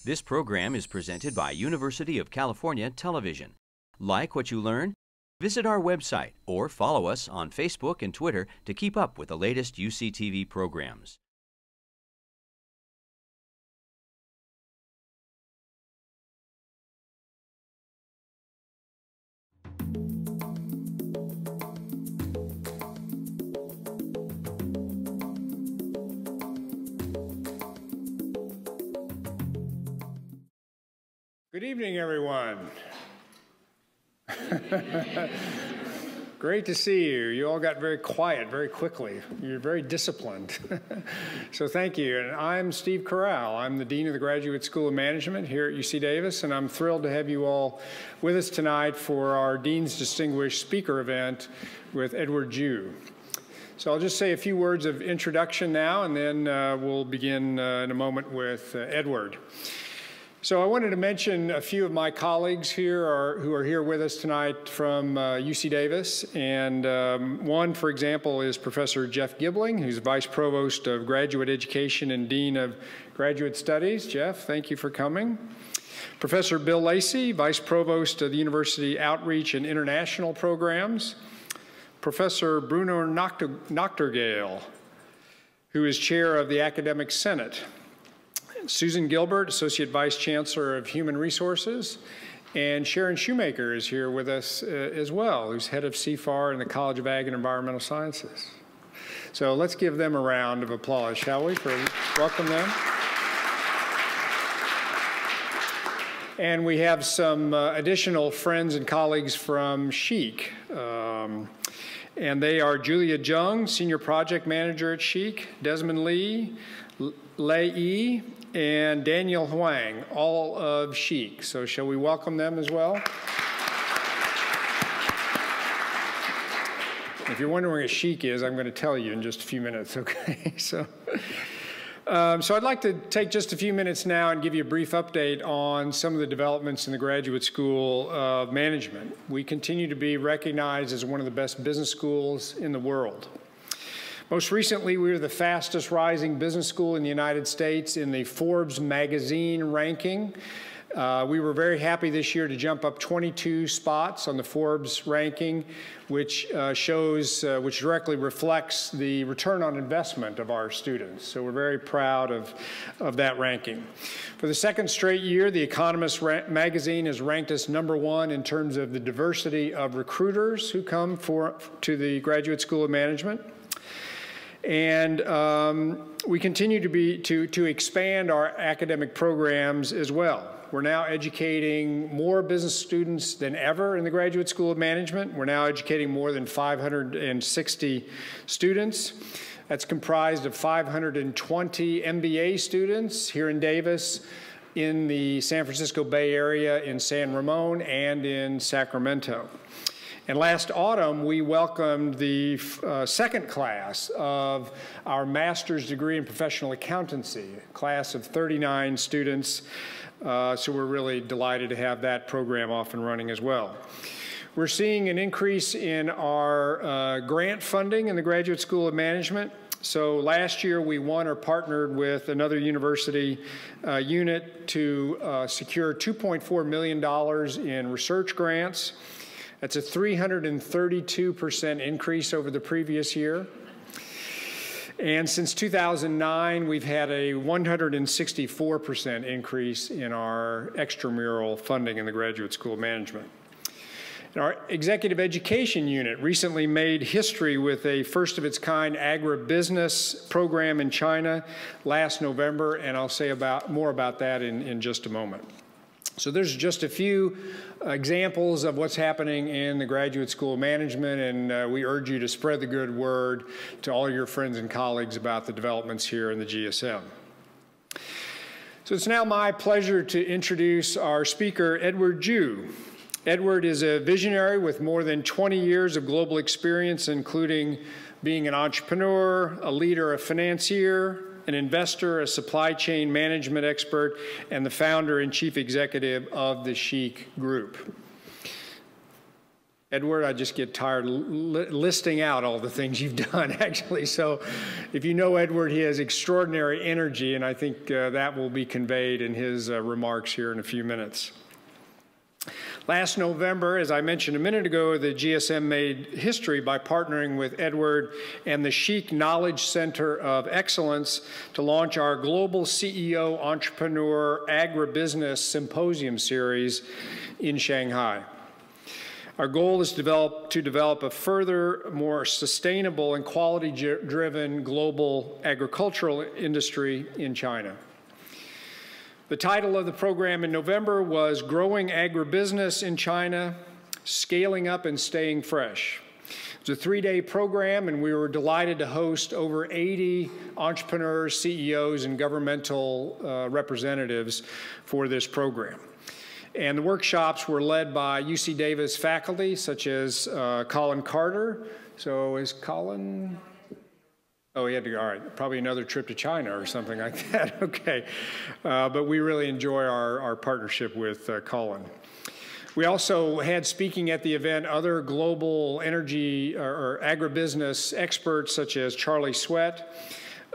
This program is presented by University of California Television. Like what you learn? Visit our website or follow us on Facebook and Twitter to keep up with the latest UCTV programs. Good evening, everyone. Great to see you. You all got very quiet very quickly. You're very disciplined. So thank you. And I'm Steve Corral. I'm the Dean of the Graduate School of Management here at UC Davis, and I'm thrilled to have you all with us tonight for our Dean's Distinguished Speaker event with Edward Jiu. So I'll just say a few words of introduction now, and then we'll begin in a moment with Edward. So I wanted to mention a few of my colleagues here who are here with us tonight from UC Davis. And one, for example, is Professor Jeff Gibling, who's Vice Provost of Graduate Education and Dean of Graduate Studies. Jeff, thank you for coming. Professor Bill Lacey, Vice Provost of the University Outreach and International Programs. Professor Bruno Nachtergaele, who is Chair of the Academic Senate. Susan Gilbert, Associate Vice Chancellor of Human Resources, and Sharon Shoemaker is here with us as well, who's head of CFAR in the College of Ag and Environmental Sciences. So let's give them a round of applause, shall we, for welcome them. And we have some additional friends and colleagues from Chic. And they are Julia Jung, Senior Project Manager at Chic, Desmond Lee, Lei Yi, and Daniel Huang, all of Chic. So shall we welcome them as well? If you're wondering what Chic is, I'm going to tell you in just a few minutes, okay? So I'd like to take just a few minutes now and give you a brief update on some of the developments in the Graduate School of Management. We continue to be recognized as one of the best business schools in the world. Most recently, we were the fastest rising business school in the United States in the Forbes magazine ranking. We were very happy this year to jump up 22 spots on the Forbes ranking, which which directly reflects the return on investment of our students. So we're very proud of that ranking. For the second straight year, The Economist magazine has ranked us #1 in terms of the diversity of recruiters who come to the Graduate School of Management. And we continue to expand our academic programs as well. We're now educating more business students than ever in the Graduate School of Management. We're now educating more than 560 students. That's comprised of 520 MBA students here in Davis, in the San Francisco Bay Area, in San Ramon, and in Sacramento. And last autumn, we welcomed the second class of our master's degree in professional accountancy, a class of 39 students. So we're really delighted to have that program off and running as well. We're seeing an increase in our grant funding in the Graduate School of Management. So last year, we won or partnered with another university unit to secure $2.4 million in research grants. That's a 332% increase over the previous year. And since 2009, we've had a 164% increase in our extramural funding in the Graduate School of Management. And our executive education unit recently made history with a first-of-its-kind agribusiness program in China last November, and I'll say more about that in just a moment. So there's just a few examples of what's happening in the Graduate School of Management, and we urge you to spread the good word to all your friends and colleagues about the developments here in the GSM. So it's now my pleasure to introduce our speaker, Edward Jiu. Edward is a visionary with more than 20 years of global experience, including being an entrepreneur, a leader, a financier, an investor, a supply chain management expert, and the founder and chief executive of the Chic Group. Edward, I just get tired listing out all the things you've done, actually. So if you know Edward, he has extraordinary energy, and I think that will be conveyed in his remarks here in a few minutes. Last November, as I mentioned a minute ago, the GSM made history by partnering with Edward and the Chic Knowledge Center of Excellence to launch our Global CEO Entrepreneur Agribusiness Symposium Series in Shanghai. Our goal is to develop a further, more sustainable and quality-driven global agricultural industry in China. The title of the program in November was Growing Agribusiness in China, Scaling Up and Staying Fresh. It was a 3-day program, and we were delighted to host over 80 entrepreneurs, CEOs, and governmental representatives for this program. And the workshops were led by UC Davis faculty, such as Colin Carter. So is Colin? Oh, he had to go, all right, probably another trip to China or something like that. Okay. But we really enjoy our partnership with Colin. We also had speaking at the event other global energy or agribusiness experts such as Charlie Sweat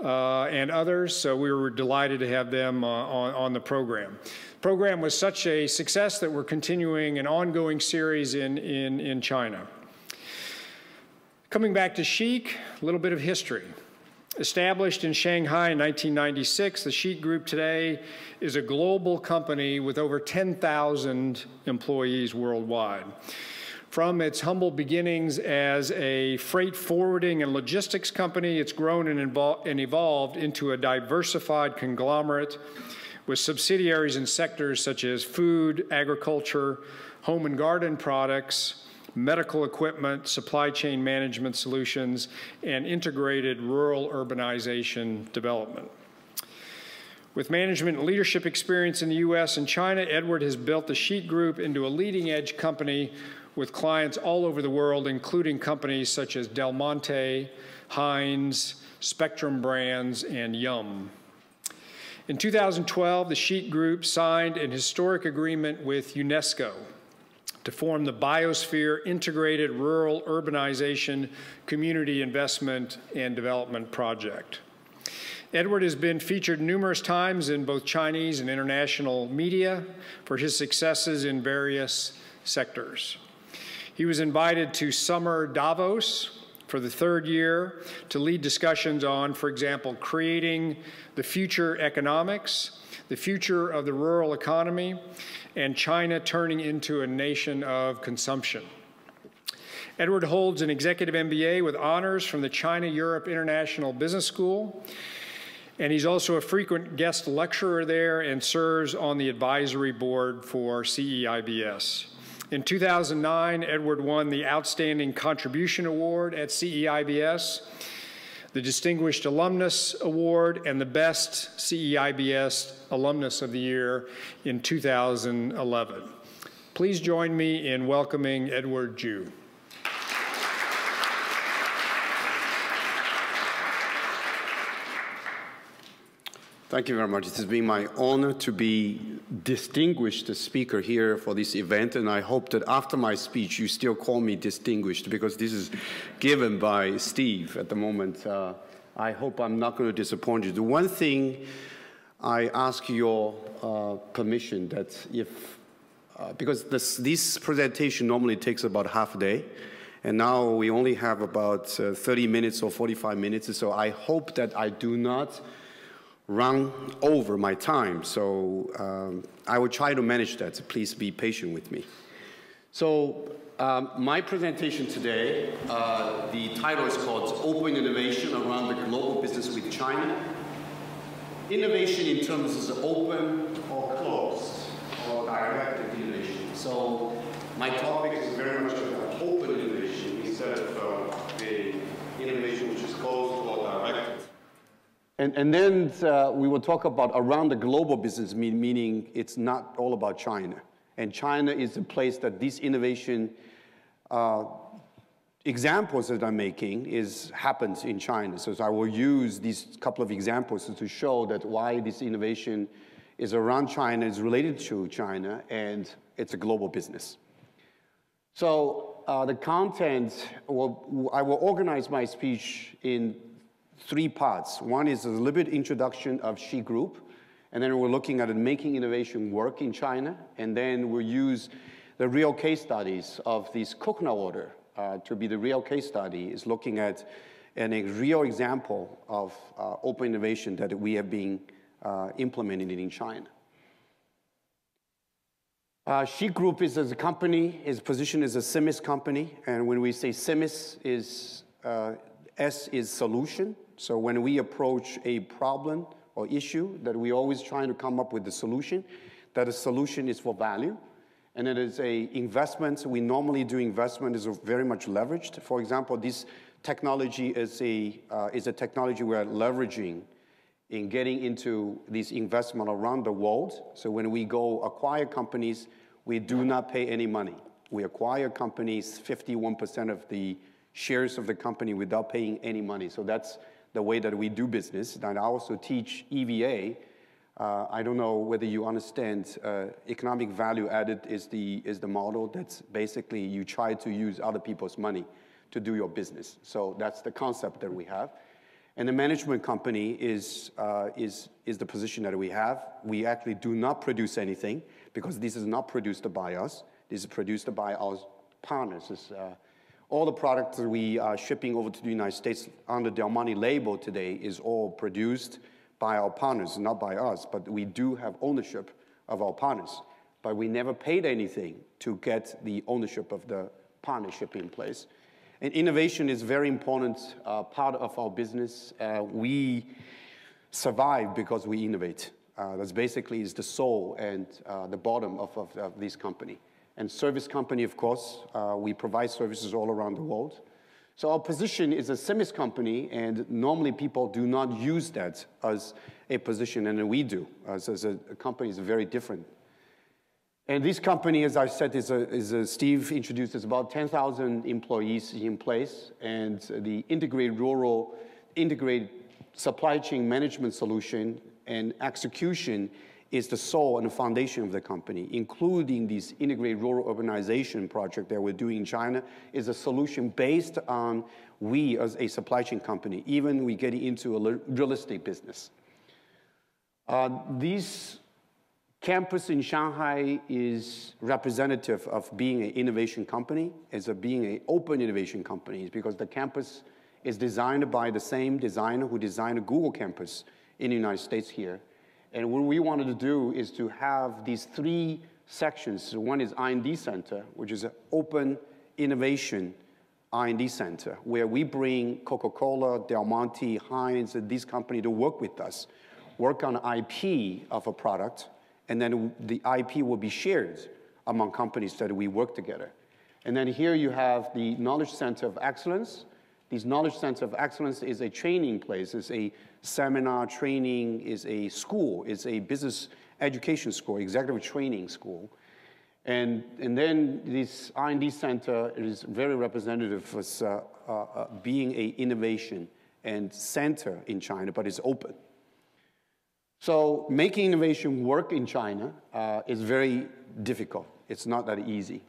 and others. So we were delighted to have them on the program. The program was such a success that we're continuing an ongoing series in China. Coming back to Chic, a little bit of history. Established in Shanghai in 1996, the Chic Group today is a global company with over 10,000 employees worldwide. From its humble beginnings as a freight forwarding and logistics company, it's grown and evolved into a diversified conglomerate with subsidiaries in sectors such as food, agriculture, home and garden products, medical equipment, supply chain management solutions, and integrated rural urbanization development. With management and leadership experience in the U.S. and China, Edward has built the Chic Group into a leading-edge company with clients all over the world, including companies such as Del Monte, Heinz, Spectrum Brands, and Yum. In 2012, the Chic Group signed an historic agreement with UNESCO to form the Biosphere Integrated Rural Urbanization Community Investment and Development Project. Edward has been featured numerous times in both Chinese and international media for his successes in various sectors. He was invited to Summer Davos for the 3rd year to lead discussions on, for example, creating the future economics, the future of the rural economy, and China turning into a nation of consumption. Edward holds an executive MBA with honors from the China-Europe International Business School, and he's also a frequent guest lecturer there and serves on the advisory board for CEIBS. In 2009, Edward won the Outstanding Contribution Award at CEIBS, the Distinguished Alumnus Award, and the Best CEIBS Alumnus of the Year in 2011. Please join me in welcoming Edward Ju. Thank you very much. It has been my honor to be distinguished speaker here for this event, and I hope that after my speech you still call me distinguished, because this is given by Steve at the moment. I hope I'm not going to disappoint you. The one thing I ask your permission that if, because this presentation normally takes about half a day, and now we only have about 30 minutes or 45 minutes, so I hope that I do not run over my time, so I will try to manage that, so please be patient with me. So my presentation today, the title is called Open Innovation Around the Global Business with China. Innovation in terms of open or closed or directed innovation. So my topic is very much about open innovation instead of the innovation which is closed or directed. And then we will talk about around the global business, meaning it's not all about China. And China is the place that this innovation examples that I'm making happens in China. So I will use these couple of examples to show that why this innovation is around China, is related to China, and it's a global business. So the content, I will organize my speech in 3 parts. One is a little bit introduction of Chic Group, and then we're looking at making innovation work in China, and then we'll use the real case studies of this coconut water to be the real case study, is looking at a real example of open innovation that we have been implementing in China. Chic Group is as a company, is positioned as a SIMIS company, and when we say SIMIS, S is solution. So when we approach a problem or issue, that we always trying to come up with the solution, that a solution is for value, and it is a investment. We normally do investment is very much leveraged. For example, this technology is a technology we are leveraging in getting into this investment around the world. So when we go acquire companies, we do not pay any money. We acquire companies, 51% of the shares of the company without paying any money. So that's the way that we do business. And I also teach EVA. I don't know whether you understand, economic value added is the model. That's basically you try to use other people's money to do your business. So that's the concept that we have. And the management company is the position that we have. We actually do not produce anything because this is not produced by us. This is produced by our partners. All the products that we are shipping over to the United States under Del Monte label today is all produced by our partners, not by us. But we do have ownership of our partners. But we never paid anything to get the ownership of the partnership in place. And innovation is a very important part of our business. We survive because we innovate. That's basically is the soul and the bottom of this company. And service company, of course, we provide services all around the world. So our position is a SIMIS company, and normally people do not use that as a position, and we do. As a company is very different. And this company, as I said, Steve introduced, is about 10,000 employees in place, and the integrated supply chain management solution and execution is the soul and the foundation of the company, including this integrated rural urbanization project that we're doing in China, is a solution based on we as a supply chain company, even we get into a realistic business. This campus in Shanghai is representative of being an innovation company, being an open innovation company, because the campus is designed by the same designer who designed a Google campus in the United States here. And what we wanted to do is to have these 3 sections. One is R&D Center, which is an open innovation R&D center, where we bring Coca-Cola, Del Monte, Heinz, and these companies to work with us, work on IP of a product, and then the IP will be shared among companies that we work together. And then here you have the Knowledge Center of Excellence. This Knowledge Center of Excellence is a training place, is a seminar training, is a school, is a business education school, executive training school. And then this R&D center is very representative as being an innovation and center in China, but it's open. So making innovation work in China is very difficult. It's not that easy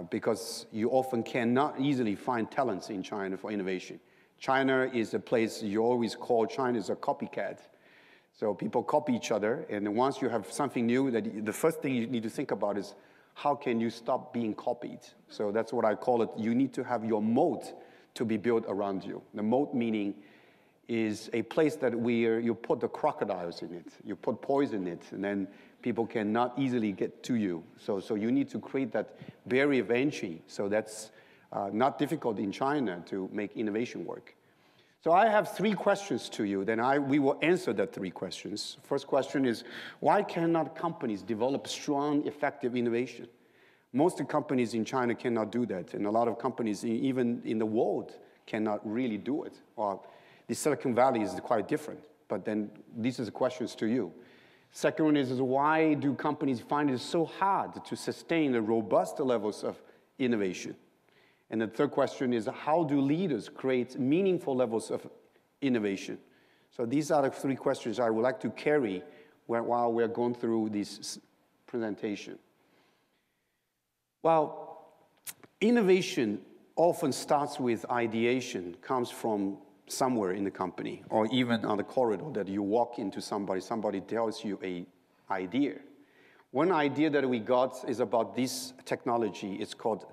because you often cannot easily find talents in China for innovation. China is a place you always call China is a copycat. So people copy each other, and once you have something new, the first thing you need to think about is how can you stop being copied? So that's what I call it. You need to have your moat to be built around you. The moat meaning is a place that where you put the crocodiles in it, you put poison in it, and then people cannot easily get to you. So you need to create that barrier of entry. So that's not difficult in China to make innovation work. So I have 3 questions to you, then we will answer the 3 questions. First question is, why cannot companies develop strong, effective innovation? Most companies in China cannot do that, and a lot of companies, even in the world, cannot really do it. Well, the Silicon Valley is quite different, but then these are the questions to you. Second one is why do companies find it so hard to sustain the robust levels of innovation? And the third question is, how do leaders create meaningful levels of innovation? So these are the 3 questions I would like to carry while we're going through this presentation. Well, innovation often starts with ideation, comes from somewhere in the company, or even on the corridor that you walk into somebody tells you an idea. One idea that we got is about this technology. It's called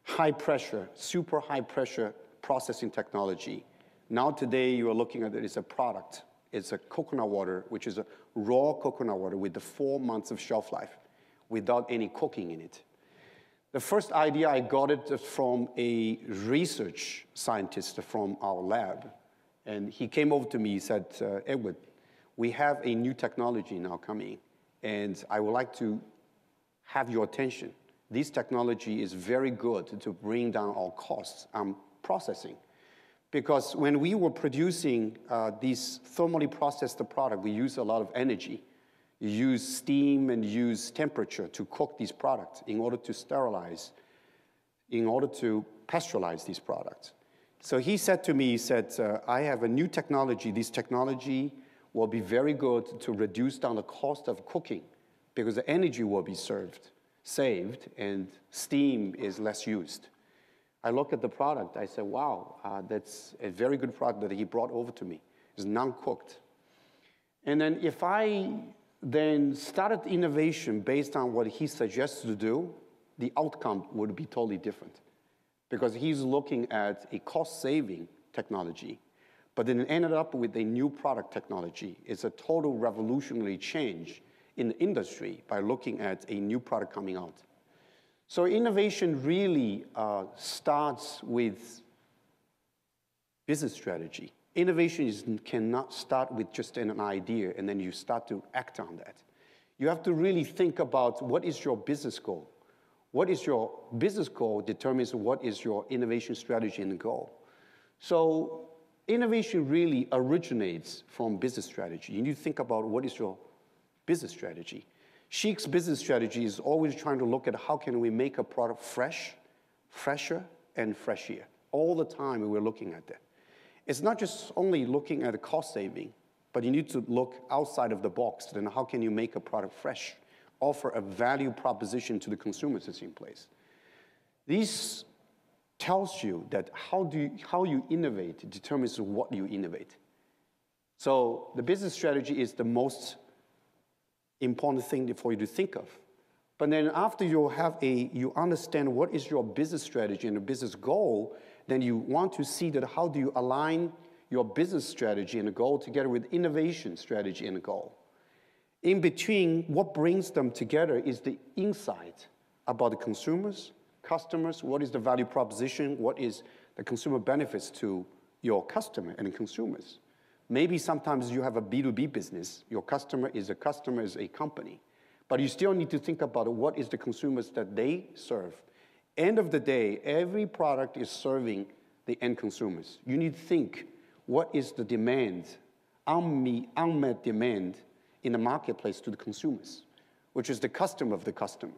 high pressure, super high pressure processing technology. Now today you are looking at it as a product. It's a coconut water, which is a raw coconut water with the 4 months of shelf life without any cooking in it. The first idea, I got it from a research scientist from our lab. And he came over to me, he said, Edward, we have a new technology now coming, and I would like to have your attention. This technology is very good to bring down our costs on processing. Because when we were producing this thermally processed product, we use a lot of energy. You use steam and use temperature to cook these products in order to sterilize, in order to pasteurize these products. So he said to me, he said, I have a new technology. This technology will be very good to reduce down the cost of cooking because the energy will be saved, and steam is less used. I look at the product, I said, wow, that's a very good product that he brought over to me. It's non-cooked. And then if I then started innovation based on what he suggested to do, the outcome would be totally different. Because he's looking at a cost-saving technology, but then ended up with a new product technology. It's a total revolutionary change in the industry by looking at a new product coming out. So innovation really starts with business strategy. Innovation cannot start with just an idea and then you start to act on that. You have to really think about what is your business goal. What is your business goal determines what is your innovation strategy and goal. So innovation really originates from business strategy. You need to think about what is your business strategy. Chic's business strategy is always trying to look at how can we make a product fresh, fresher, and freshier. All the time we're looking at that. It's not just only looking at the cost saving, but you need to look outside of the box. Then how can you make a product fresh? Offer a value proposition to the consumers that's in place. This tells you that how you innovate determines what you innovate. So the business strategy is the most important thing for you to think of. But then after you understand what is your business strategy and the business goal, then you want to see that how do you align your business strategy and the goal together with innovation strategy and the goal. In between, what brings them together is the insight about the consumers, customers, what is the value proposition, what is the consumer benefits to your customer and the consumers. Maybe sometimes you have a B2B business, your customer is a company, but you still need to think about what is the consumers that they serve. End of the day, every product is serving the end consumers. You need to think, what is the demand, unmet demand in the marketplace to the consumers, which is the customer of the customer.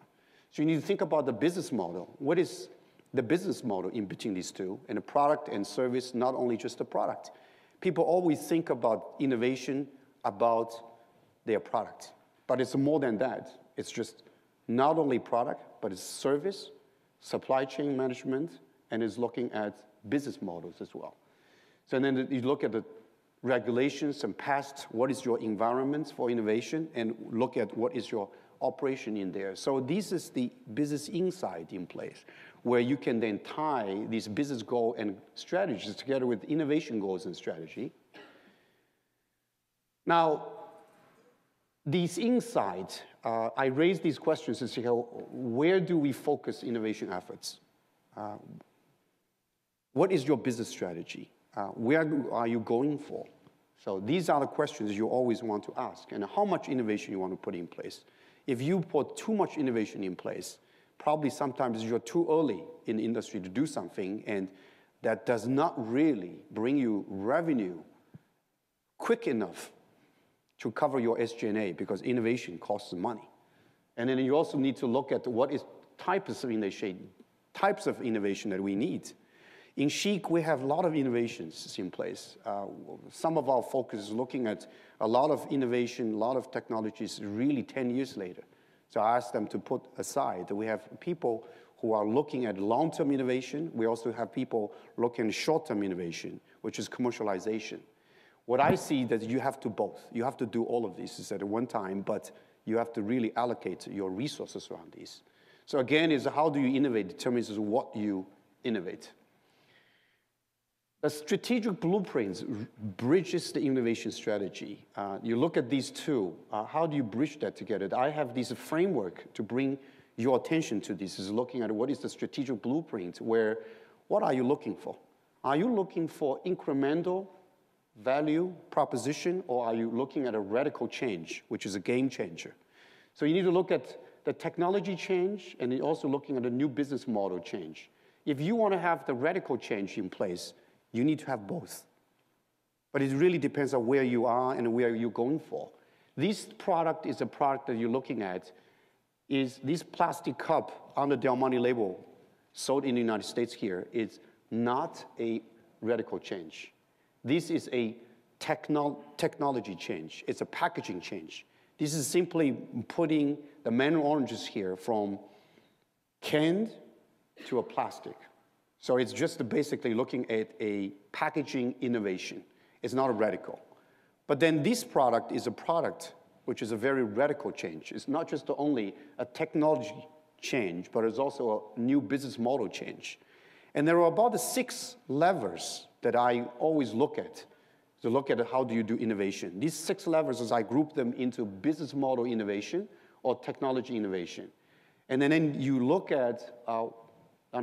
So you need to think about the business model. What is the business model in between these two? And the product and service, not only just the product. People always think about innovation about their product, but it's more than that. It's just not only product, but it's service, supply chain management, and is looking at business models as well. So then you look at the regulations and past, what is your environment for innovation, and look at what is your operation in there. So this is the business insight in place, where you can then tie these business goals and strategies together with innovation goals and strategy. Now, these insights, I raise these questions to see where do we focus innovation efforts? What is your business strategy? Where are you going for? So these are the questions you always want to ask, and how much innovation you want to put in place. If you put too much innovation in place, probably sometimes you're too early in the industry to do something, and that does not really bring you revenue quick enough to cover your SG&A, because innovation costs money. And then you also need to look at what is types of innovation that we need. In Chic, we have a lot of innovations in place. Some of our focus is looking at a lot of innovation, a lot of technologies really 10 years later. So I asked them to put aside. We have people who are looking at long-term innovation. We also have people looking at short-term innovation, which is commercialization. What I see that you have to both. You have to do all of these at one time, but you have to really allocate your resources around these. So again, is how do you innovate determines what you innovate. The strategic blueprints bridges the innovation strategy. You look at these two. How do you bridge that together? I have this framework to bring your attention to this, is looking at what is the strategic blueprint, where what are you looking for? Are you looking for incremental value proposition, or are you looking at a radical change, which is a game changer? So you need to look at the technology change, and you're also looking at a new business model change. If you want to have the radical change in place, you need to have both. But it really depends on where you are and where you're going for. This product is a product that you're looking at, is this plastic cup on the Del Monte label sold in the United States here is not a radical change. This is a technology change. It's a packaging change. This is simply putting the mandarin oranges here from canned to a plastic. So it's just basically looking at a packaging innovation. It's not a radical. But then this product is a product which is a very radical change. It's not just only a technology change, but it's also a new business model change. And there are about 6 levers that I always look at to look at how do you do innovation. These 6 levers, as I group them into business model innovation or technology innovation. And then you look at, on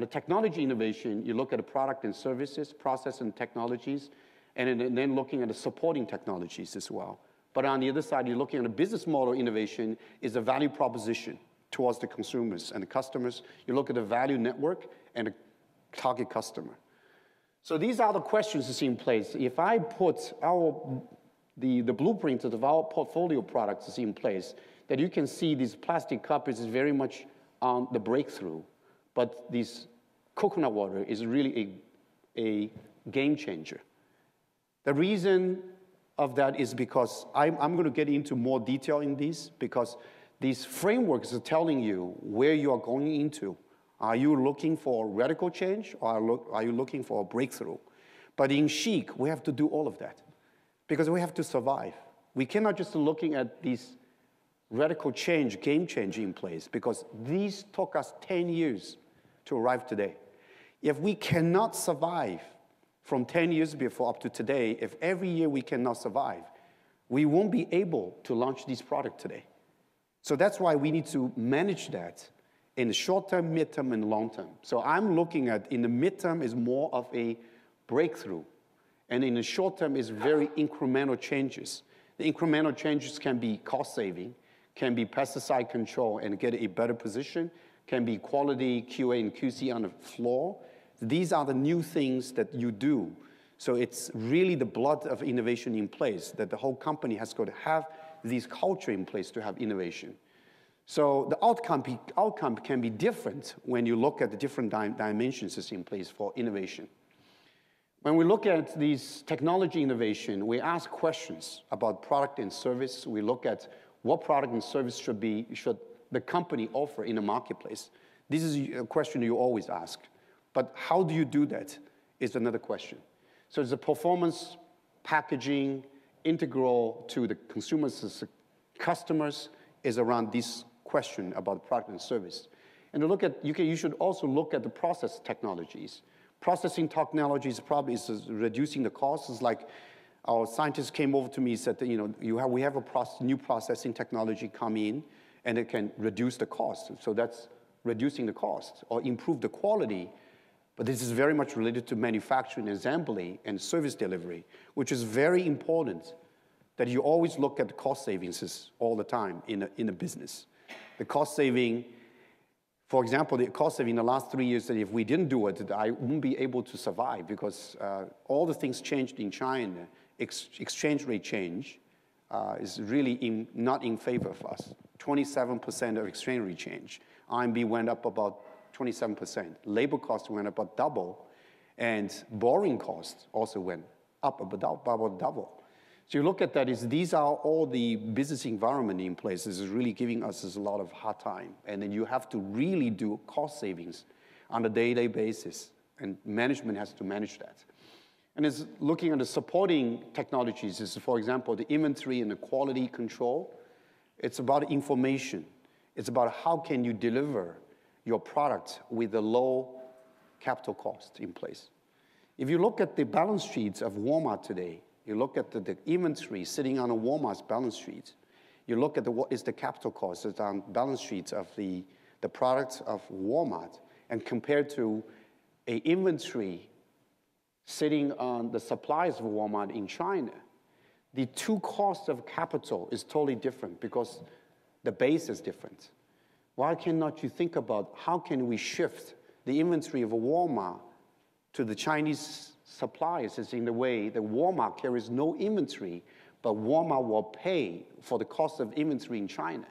the technology innovation, you look at the product and services, process and technologies, and then looking at the supporting technologies as well. But on the other side, you're looking at the business model innovation is the value proposition towards the consumers and the customers. You look at the value network and the target customer. So these are the questions that's in place. If I put the blueprint of our portfolio products is in place, that you can see this plastic cup is very much on the breakthrough, but this coconut water is really a game changer. The reason of that is because I'm going to get into more detail in these, because these frameworks are telling you where you are going into. Are you looking for radical change, or are you looking for a breakthrough? But in Chic, we have to do all of that, because we have to survive. We cannot just looking at these radical change, game change in place, because these took us 10 years to arrive today. If we cannot survive from 10 years before up to today, if every year we cannot survive, we won't be able to launch this product today. So that's why we need to manage that in the short term, mid-term, and long term. So I'm looking at, in the mid-term is more of a breakthrough, and in the short term is very incremental changes. The incremental changes can be cost saving, can be pesticide control and get a better position, can be quality QA and QC on the floor. These are the new things that you do. So it's really the blood of innovation in place, that the whole company has got to have this culture in place to have innovation. So the outcome can be different when you look at the different dimensions that's in place for innovation. When we look at these technology innovation, we ask questions about product and service. We look at what product and service should the company offer in the marketplace. This is a question you always ask. But how do you do that is another question. So the performance, packaging, integral to the consumers, customers, is around this question about product and service. And to look at, you should also look at the process technologies. Processing technologies probably is reducing the costs. It's like our scientists came over to me and said that, we have a new processing technology come in, and it can reduce the cost. So that's reducing the cost or improve the quality. But this is very much related to manufacturing, assembly, and service delivery, which is very important that you always look at the cost savings all the time in a business. The cost saving, for example, the cost saving in the last 3 years, that if we didn't do it, I wouldn't be able to survive, because all the things changed in China. Exchange rate change is really not in favor of us. 27% of exchange rate change. RMB went up about 27%. Labor costs went up about double, and borrowing costs also went up about double. So you look at that, these are all the business environment in place. This is really giving us a lot of hard time. And then you have to really do cost savings on a day-to-day basis. And management has to manage that. And it's looking at the supporting technologies. Is, for example, the inventory and the quality control. It's about information. It's about how can you deliver your product with a low capital cost in place. If you look at the balance sheets of Walmart today, you look at the inventory sitting on a Walmart's balance sheet, you look at what is the capital cost that's on balance sheets of the products of Walmart, and compared to an inventory sitting on the supplies of Walmart in China, the two costs of capital is totally different because the base is different. Why cannot you think about how can we shift the inventory of a Walmart to the Chinese suppliers is in the way that Walmart carries no inventory, but Walmart will pay for the cost of inventory in China.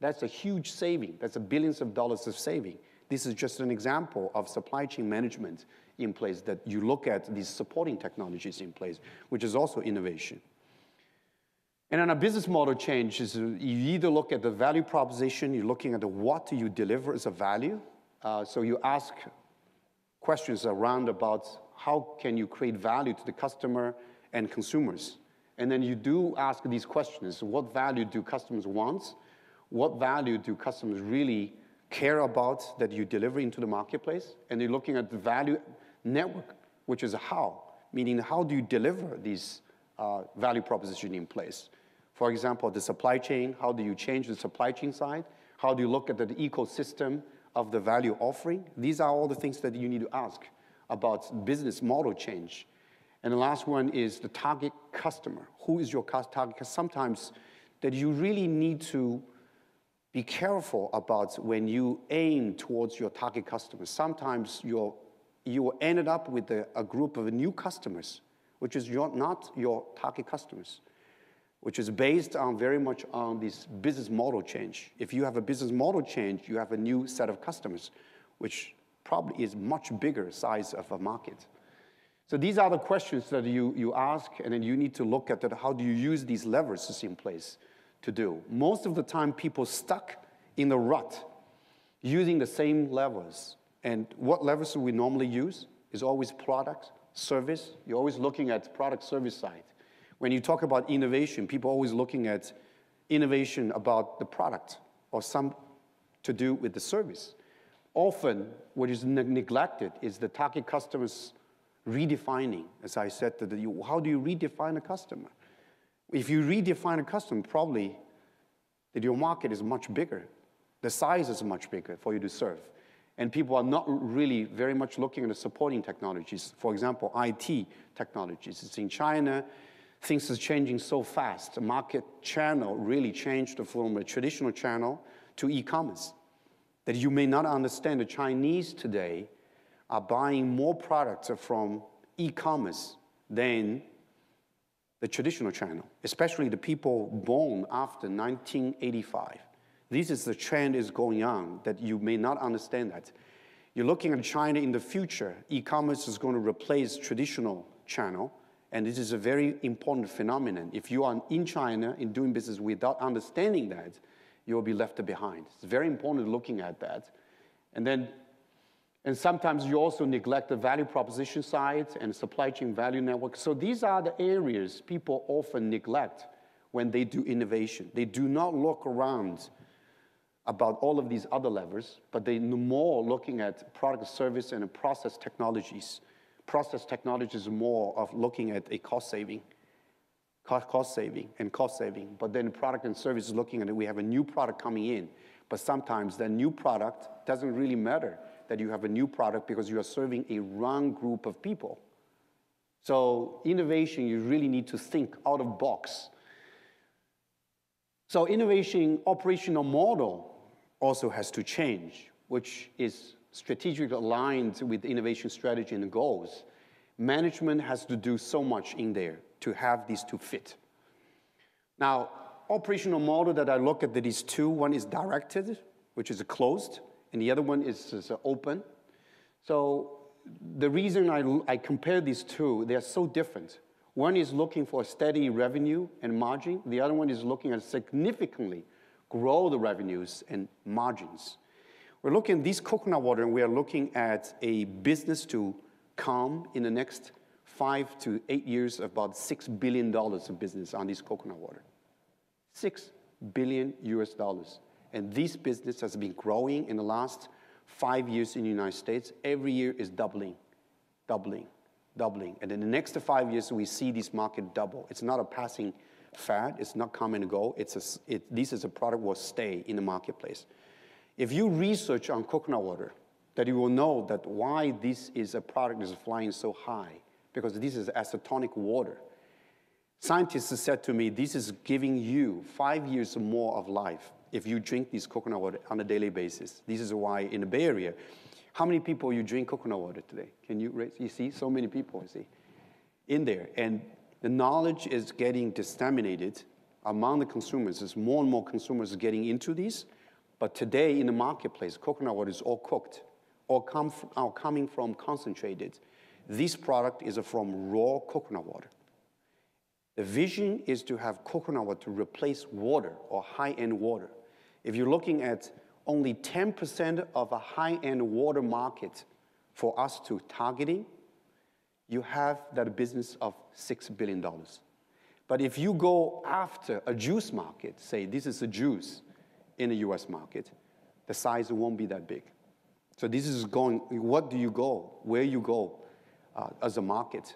That's a huge saving. That's billions of dollars of saving. This is just an example of supply chain management in place that you look at these supporting technologies in place, which is also innovation. And then a business model change is you either look at the value proposition, you're looking at what do you deliver as a value. So you ask questions around about how can you create value to the customer and consumers. And then you do ask these questions. What value do customers want? What value do customers really care about that you deliver into the marketplace? And you're looking at the value network, which is how, meaning how do you deliver these value proposition in place? For example, the supply chain, how do you change the supply chain side? How do you look at the ecosystem of the value offering? These are all the things that you need to ask about business model change. And the last one is the target customer. Who is your target? Because sometimes that you really need to be careful about when you aim towards your target customers. Sometimes you ended up with a group of new customers, which is not your target customers, which is based on very much on this business model change. If you have a business model change, you have a new set of customers, which probably is much bigger size of a market. So these are the questions that you ask, and then you need to look at that. How do you use these levers in place to do? Most of the time, people stuck in the rut using the same levers. And what levers we normally use is always product, service. You're always looking at product service side. When you talk about innovation, people are always looking at innovation about the product or some to do with the service. Often, what is neglected is the target customers redefining. As I said, how do you redefine a customer? If you redefine a customer, probably that your market is much bigger. The size is much bigger for you to serve. And people are not really very much looking at the supporting technologies. For example, IT technologies. It's in China. Things are changing so fast. The market channel really changed from a traditional channel to e-commerce. That you may not understand the Chinese today are buying more products from e-commerce than the traditional channel, especially the people born after 1985. This is the trend is going on that you may not understand that. You're looking at China in the future, e-commerce is going to replace traditional channel, and this is a very important phenomenon. If you are in China in doing business without understanding that, you will be left behind. It's very important looking at that. And sometimes you also neglect the value proposition side and supply chain value network. So these are the areas people often neglect when they do innovation. They do not look around about all of these other levers, but they more looking at product, service, and process technologies. Process technology is more of looking at a cost saving. But then product and service is looking at it. We have a new product coming in, but sometimes that new product doesn't really matter that you have a new product because you are serving a wrong group of people. So innovation, you really need to think out of box. So innovation operational model also has to change, which is strategically aligned with innovation strategy and goals. Management has to do so much in there to have these two fit. Now, operational model that I look at these two, one is directed, which is closed, and the other one is open. So the reason I compare these two, they are so different. One is looking for steady revenue and margin. The other one is looking at significantly grow the revenues and margins. We're looking at this coconut water, and we are looking at a business to come in the next 5 to 8 years, about $6 billion of business on this coconut water. $6 billion US. And this business has been growing in the last 5 years in the United States. Every year is doubling, doubling, doubling. And in the next 5 years, we see this market double. It's not a passing fad. It's not come and go. This is a product will stay in the marketplace. If you research on coconut water, that you will know that why this is a product that is flying so high, because this is acetonic water. Scientists said to me, this is giving you 5 years more of life if you drink this coconut water on a daily basis. This is why in the Bay Area, how many people you drink coconut water today? Can you raise? You see, so many people, you see, in there. And the knowledge is getting disseminated among the consumers. There's more and more consumers getting into these. But today in the marketplace, coconut water is all cooked, or coming from concentrated. This product is from raw coconut water. The vision is to have coconut water to replace water or high-end water. If you're looking at only 10% of a high-end water market for us to targeting, you have that business of $6 billion. But if you go after a juice market, say this is a juice in the US market, the size won't be that big. So this is going, what do you go, where you go as a market.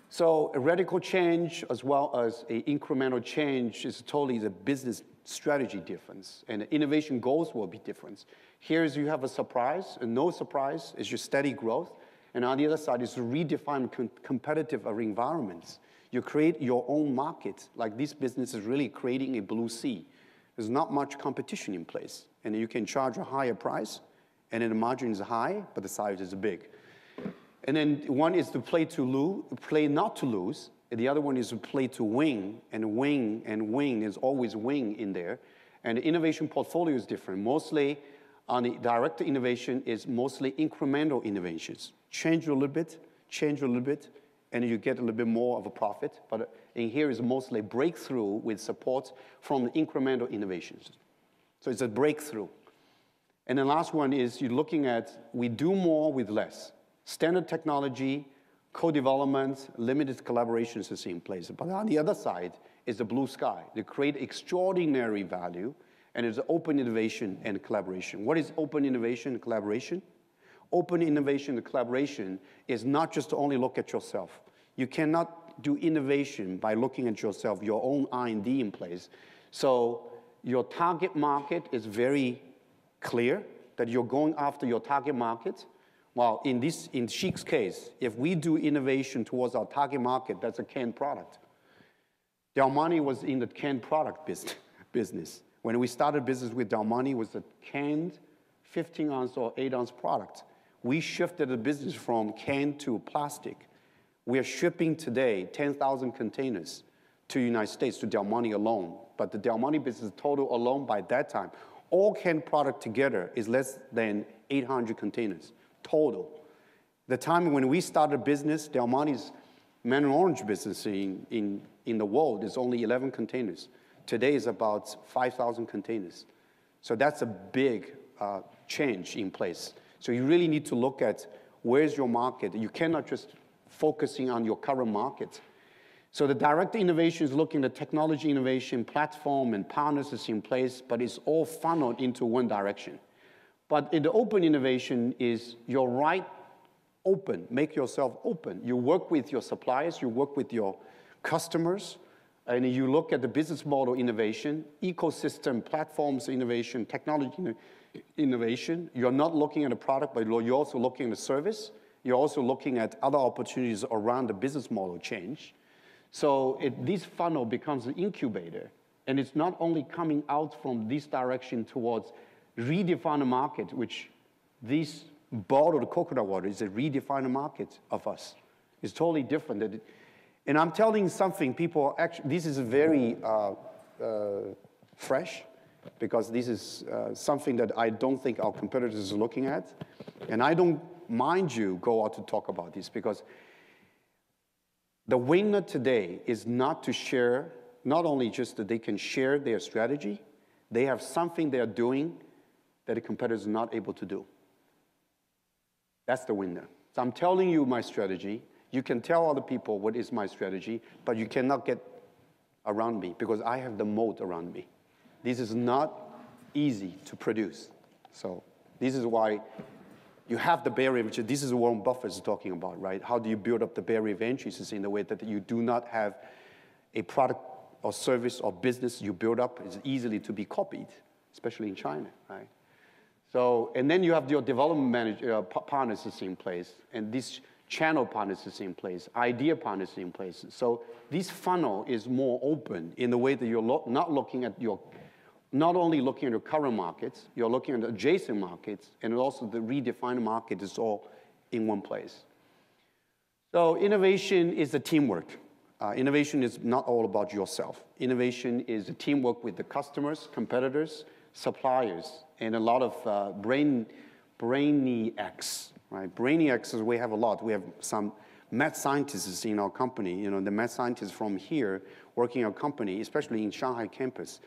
So a radical change as well as an incremental change is totally the business strategy difference, and the innovation goals will be different. Here is you have a surprise, and no surprise is your steady growth, and on the other side is to redefine competitive environments. You create your own market, like this business is really creating a blue sea. There's not much competition in place, and you can charge a higher price, and then the margin is high, but the size is big. And then one is to play not to lose, and the other one is to play to win, and win, and win. There's always win in there. And the innovation portfolio is different. Mostly on the direct innovation is mostly incremental innovations. Change a little bit, and you get a little bit more of a profit. But in here is mostly breakthrough with support from the incremental innovations. So it's a breakthrough. And the last one is you're looking at, we do more with less. Standard technology, co-development, limited collaborations is in place. But on the other side is the blue sky. They create extraordinary value, and it's open innovation and collaboration. What is open innovation and collaboration? Open innovation and collaboration is not just to only look at yourself. You cannot do innovation by looking at yourself, your own R&D in place. So your target market is very clear, that you're going after your target market. Well, in Chic's case, if we do innovation towards our target market, that's a canned product. Del Monte was in the canned product business. When we started business with Del Monte, it was a canned 15-ounce or 8-ounce product. We shifted the business from canned to plastic. We are shipping today 10,000 containers to the United States, to Del Monte alone. But the Del Monte business total alone by that time, all canned product together is less than 800 containers. Total. The time when we started business, Del Monte's mandarin orange business in the world is only 11 containers. Today is about 5,000 containers. So that's a big change in place. So you really need to look at where's your market. You cannot just focusing on your current market. So the direct innovation is looking at technology innovation, platform, and partners is in place, but it's all funneled into one direction. But in the open innovation is you're right open, make yourself open. You work with your suppliers, you work with your customers, and you look at the business model innovation, ecosystem, platforms innovation, technology innovation. You're not looking at a product, but you're also looking at a service. You're also looking at other opportunities around the business model change. So this funnel becomes an incubator, and it's not only coming out from this direction towards redefine the market, which this bottled coconut water is a redefined market of us. It's totally different. And I'm telling something, people actually, this is very fresh, because this is something that I don't think our competitors are looking at. And I don't mind you go out to talk about this, because The winner today is not to share, not only just that they can share their strategy, they have something they are doing that the competitors are not able to do. That's the winner. So I'm telling you my strategy. You can tell other people what is my strategy, but you cannot get around me because I have the moat around me. This is not easy to produce. So this is why you have the barrier, which this is what Warren Buffett is talking about, right? How do you build up the barrier of entries in a way that you do not have a product or service or business you build up is easily to be copied, especially in China, right? So, and then you have your development partners in place, and this channel partners is in place, idea partners in place. So this funnel is more open in the way that you're not looking at your, not only looking at your current markets, you're looking at adjacent markets, and also the redefined market is all in one place. So innovation is a teamwork. Innovation is not all about yourself. Innovation is a teamwork with the customers, competitors, suppliers, and a lot of brainiacs, right? Brainiacs, we have a lot. We have some math scientists in our company. You know, the math scientists from here working in our company, especially in Shanghai campus.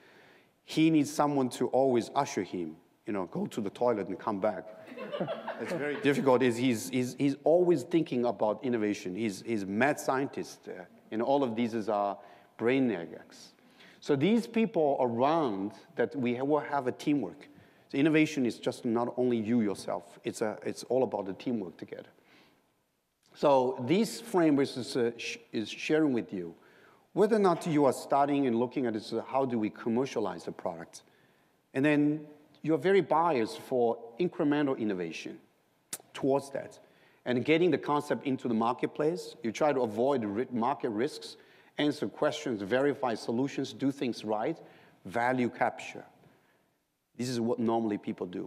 He needs someone to always usher him, you know, go to the toilet and come back. It's very difficult. He's always thinking about innovation. He's a mad scientist, and all of these are brainiacs. So these people around that we will have a teamwork. So innovation is just not only you yourself. It's all about the teamwork together. So this framework is sharing with you whether or not you are starting and looking at this, how do we commercialize the product? And then you're very biased for incremental innovation towards that. And getting the concept into the marketplace, you try to avoid market risks, answer questions, verify solutions, do things right, value capture. This is what normally people do.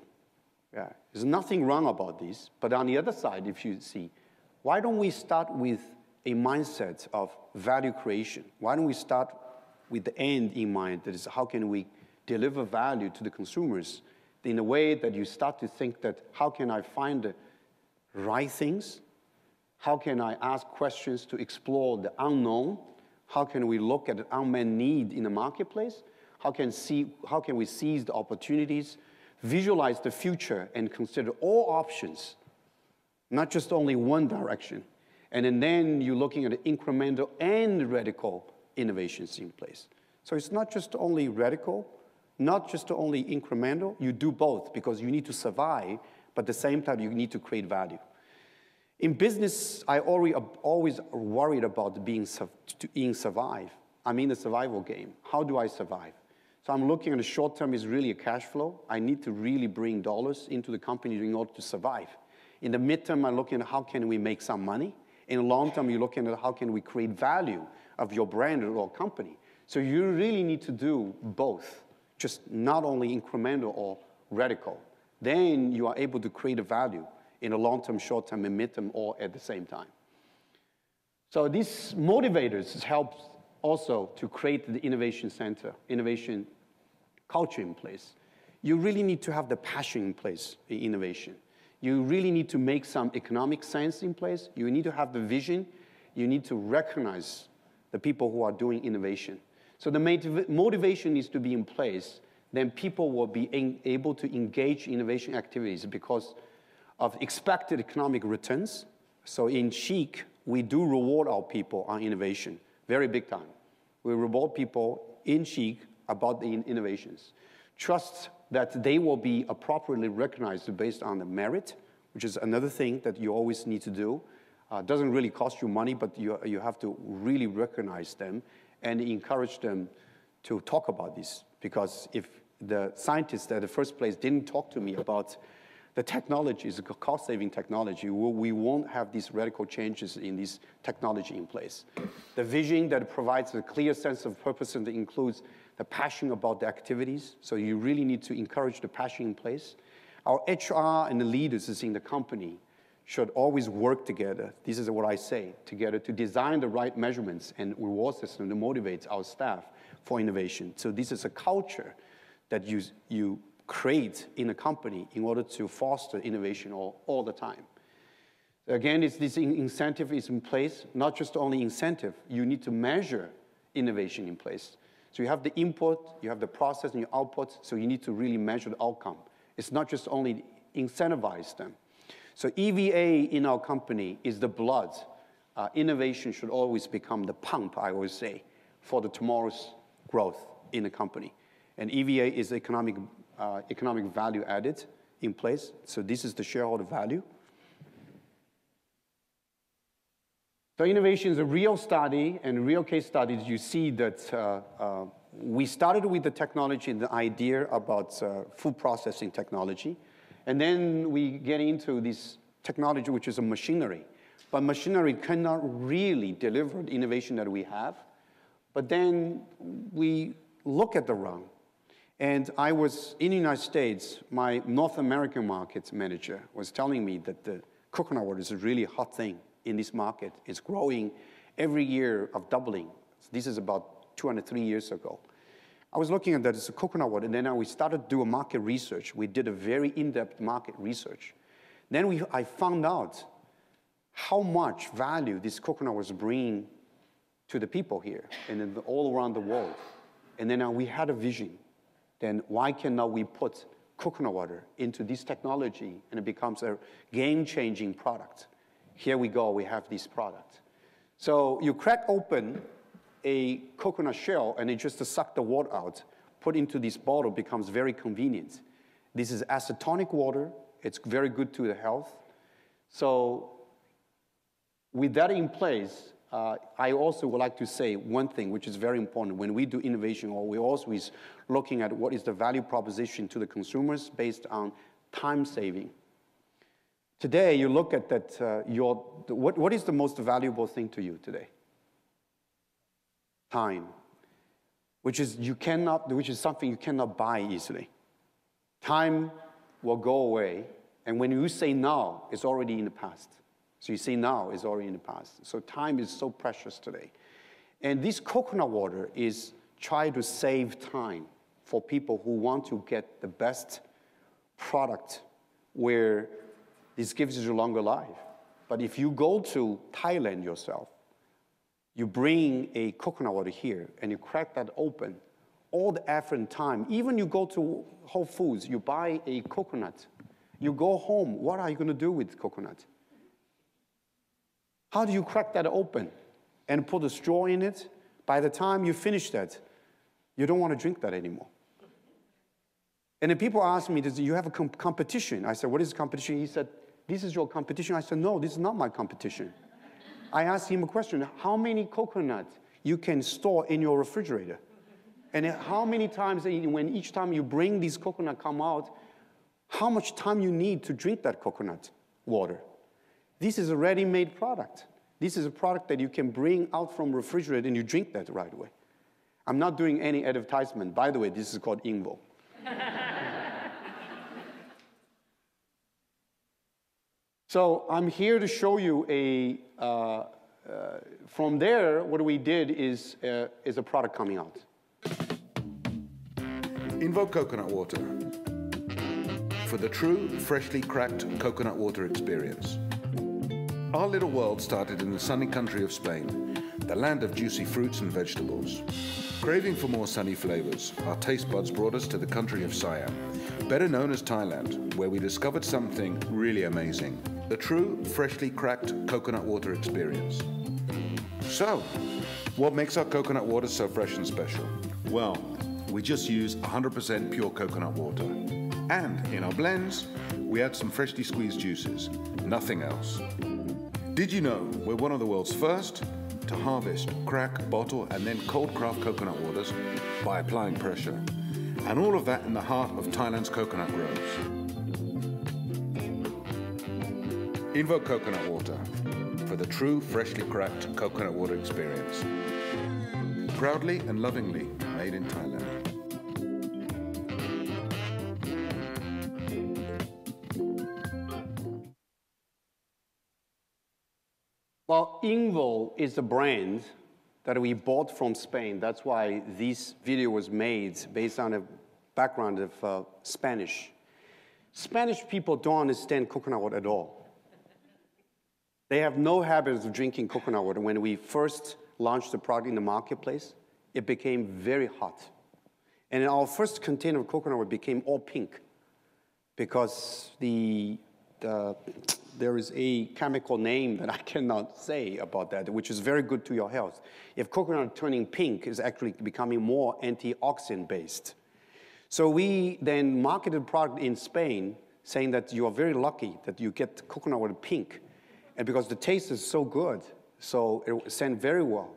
Yeah. There's nothing wrong about this, but on the other side, if you see, why don't we start with a mindset of value creation? Why don't we start with the end in mind? That is, how can we deliver value to the consumers in a way that you start to think that, how can I find the right things? How can I ask questions to explore the unknown? How can we look at the unmet need in the marketplace? How can we seize the opportunities, visualize the future, and consider all options, not just only one direction? And then you're looking at incremental and radical innovations in place. So it's not just only radical, not just only incremental. You do both because you need to survive, but at the same time, you need to create value. In business, I always worried about being survive. I'm in the survival game. How do I survive? So I'm looking at the short term is really a cash flow. I need to really bring dollars into the company in order to survive. In the midterm, I'm looking at how can we make some money. In the long term, you're looking at how can we create value of your brand or company. So you really need to do both, just not only incremental or radical. Then you are able to create a value in the long term, short term, and midterm, all at the same time. So these motivators help also to create the innovation center, innovation culture in place. You really need to have the passion in place in innovation. You really need to make some economic sense in place. You need to have the vision. You need to recognize the people who are doing innovation. So the motivation needs to be in place. Then people will be able to engage innovation activities because of expected economic returns. So in Chic, we do reward our people on innovation, very big time. We reward people in Chic about the innovations. Trust that they will be appropriately recognized based on the merit, which is another thing that you always need to do. Doesn't really cost you money, but you have to really recognize them and encourage them to talk about this. Because if the scientists at the first place didn't talk to me about the technology is a cost-saving technology, we won't have these radical changes in this technology in place. The vision that provides a clear sense of purpose and that includes the passion about the activities, so you really need to encourage the passion in place. Our HR and the leaders in the company should always work together. This is what I say, together to design the right measurements and reward system that motivates our staff for innovation. So this is a culture that you create in a company in order to foster innovation all the time. Again, this incentive is in place, not just only incentive, you need to measure innovation in place. So you have the input, you have the process and your output, so you need to really measure the outcome. It's not just only incentivize them. So EVA in our company is the blood. Innovation should always become the pump, I always say, for the tomorrow's growth in the company. And EVA is economic value added in place. So this is the shareholder value. So innovation is a real study, and real case studies, you see that we started with the technology and the idea about food processing technology. And then we get into this technology, which is a machinery. But machinery cannot really deliver the innovation that we have. But then we look at the wrong. And I was in the United States, my North American market manager was telling me that the coconut water is a really hot thing in this market. It's growing every year of doubling. This is about 2 and 3 years ago. I was looking at that as a coconut water, and then we started to do a market research. We did a very in-depth market research. Then I found out how much value this coconut was bringing to the people here and then all around the world. And then we had a vision. Then why cannot we put coconut water into this technology and it becomes a game-changing product? Here we go, we have this product. So you crack open a coconut shell and it just suck the water out, put into this bottle, becomes very convenient. This is acetonic water. It's very good to the health. So with that in place, I also would like to say one thing which is very important. When we do innovation, or we're always looking at what is the value proposition to the consumers based on time saving. Today, you look at that, what is the most valuable thing to you today? Time, which is something you cannot buy easily. Time will go away, and when you say now, it's already in the past. So you say now, it's already in the past. So time is so precious today. And this coconut water is trying to save time for people who want to get the best product where this gives you a longer life. But if you go to Thailand yourself, you bring a coconut water here and you crack that open, all the effort and time, even you go to Whole Foods, you buy a coconut, you go home, what are you going to do with coconut? How do you crack that open and put a straw in it? By the time you finish that, you don't want to drink that anymore. And then people ask me, do you have a competition? I said, what is competition? He said, this is your competition. I said, no, this is not my competition. I asked him a question, how many coconuts you can store in your refrigerator? And how many times, when each time you bring this coconut come out, how much time you need to drink that coconut water? This is a ready-made product. This is a product that you can bring out from refrigerator and you drink that right away. I'm not doing any advertisement. By the way, this is called Ingvo. So I'm here to show you from there, what we did is a product coming out. Ingvo coconut water for the true, freshly cracked coconut water experience. Our little world started in the sunny country of Spain, the land of juicy fruits and vegetables. Craving for more sunny flavors, our taste buds brought us to the country of Siam, better known as Thailand, where we discovered something really amazing, the true, freshly cracked coconut water experience. So, what makes our coconut water so fresh and special? Well, we just use 100% pure coconut water. And in our blends, we add some freshly squeezed juices, nothing else. Did you know we're one of the world's first to harvest, crack, bottle, and then cold craft coconut waters by applying pressure? And all of that in the heart of Thailand's coconut groves. Ingvo coconut water for the true, freshly cracked coconut water experience. Proudly and lovingly made in Thailand. Well, Ingvo is a brand that we bought from Spain. That's why this video was made based on a background of Spanish. Spanish people don't understand coconut water at all. They have no habit of drinking coconut water. When we first launched the product in the marketplace, it became very hot. And our first container of coconut water became all pink because there is a chemical name that I cannot say about that, which is very good to your health. If coconut turning pink, is actually becoming more antioxidant based. So we then marketed the product in Spain, saying that you are very lucky that you get coconut water pink. And because the taste is so good, so it sent very well.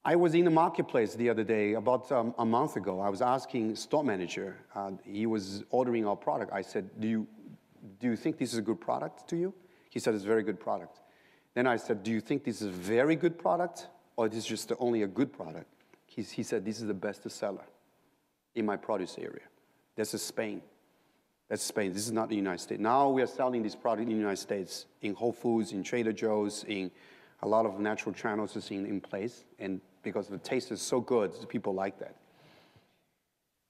I was in the marketplace the other day, about a month ago. I was asking store manager, he was ordering our product. I said, do you think this is a good product to you? He said, it's a very good product. Then I said, do you think this is a very good product, or this is just only a good product? He said, this is the best seller in my produce area. This is Spain. That's Spain. This is not the United States. Now we are selling this product in the United States, in Whole Foods, in Trader Joe's, in a lot of natural channels is in place. And because the taste is so good, people like that.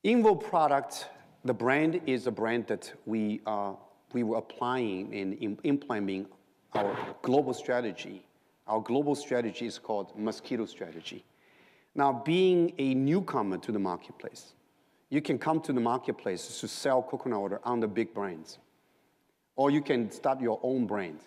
Invo product, the brand is a brand that we were applying and implementing our global strategy. Our global strategy is called Mosquito Strategy. Now, being a newcomer to the marketplace, you can come to the marketplace to sell coconut water under big brands. Or you can start your own brand.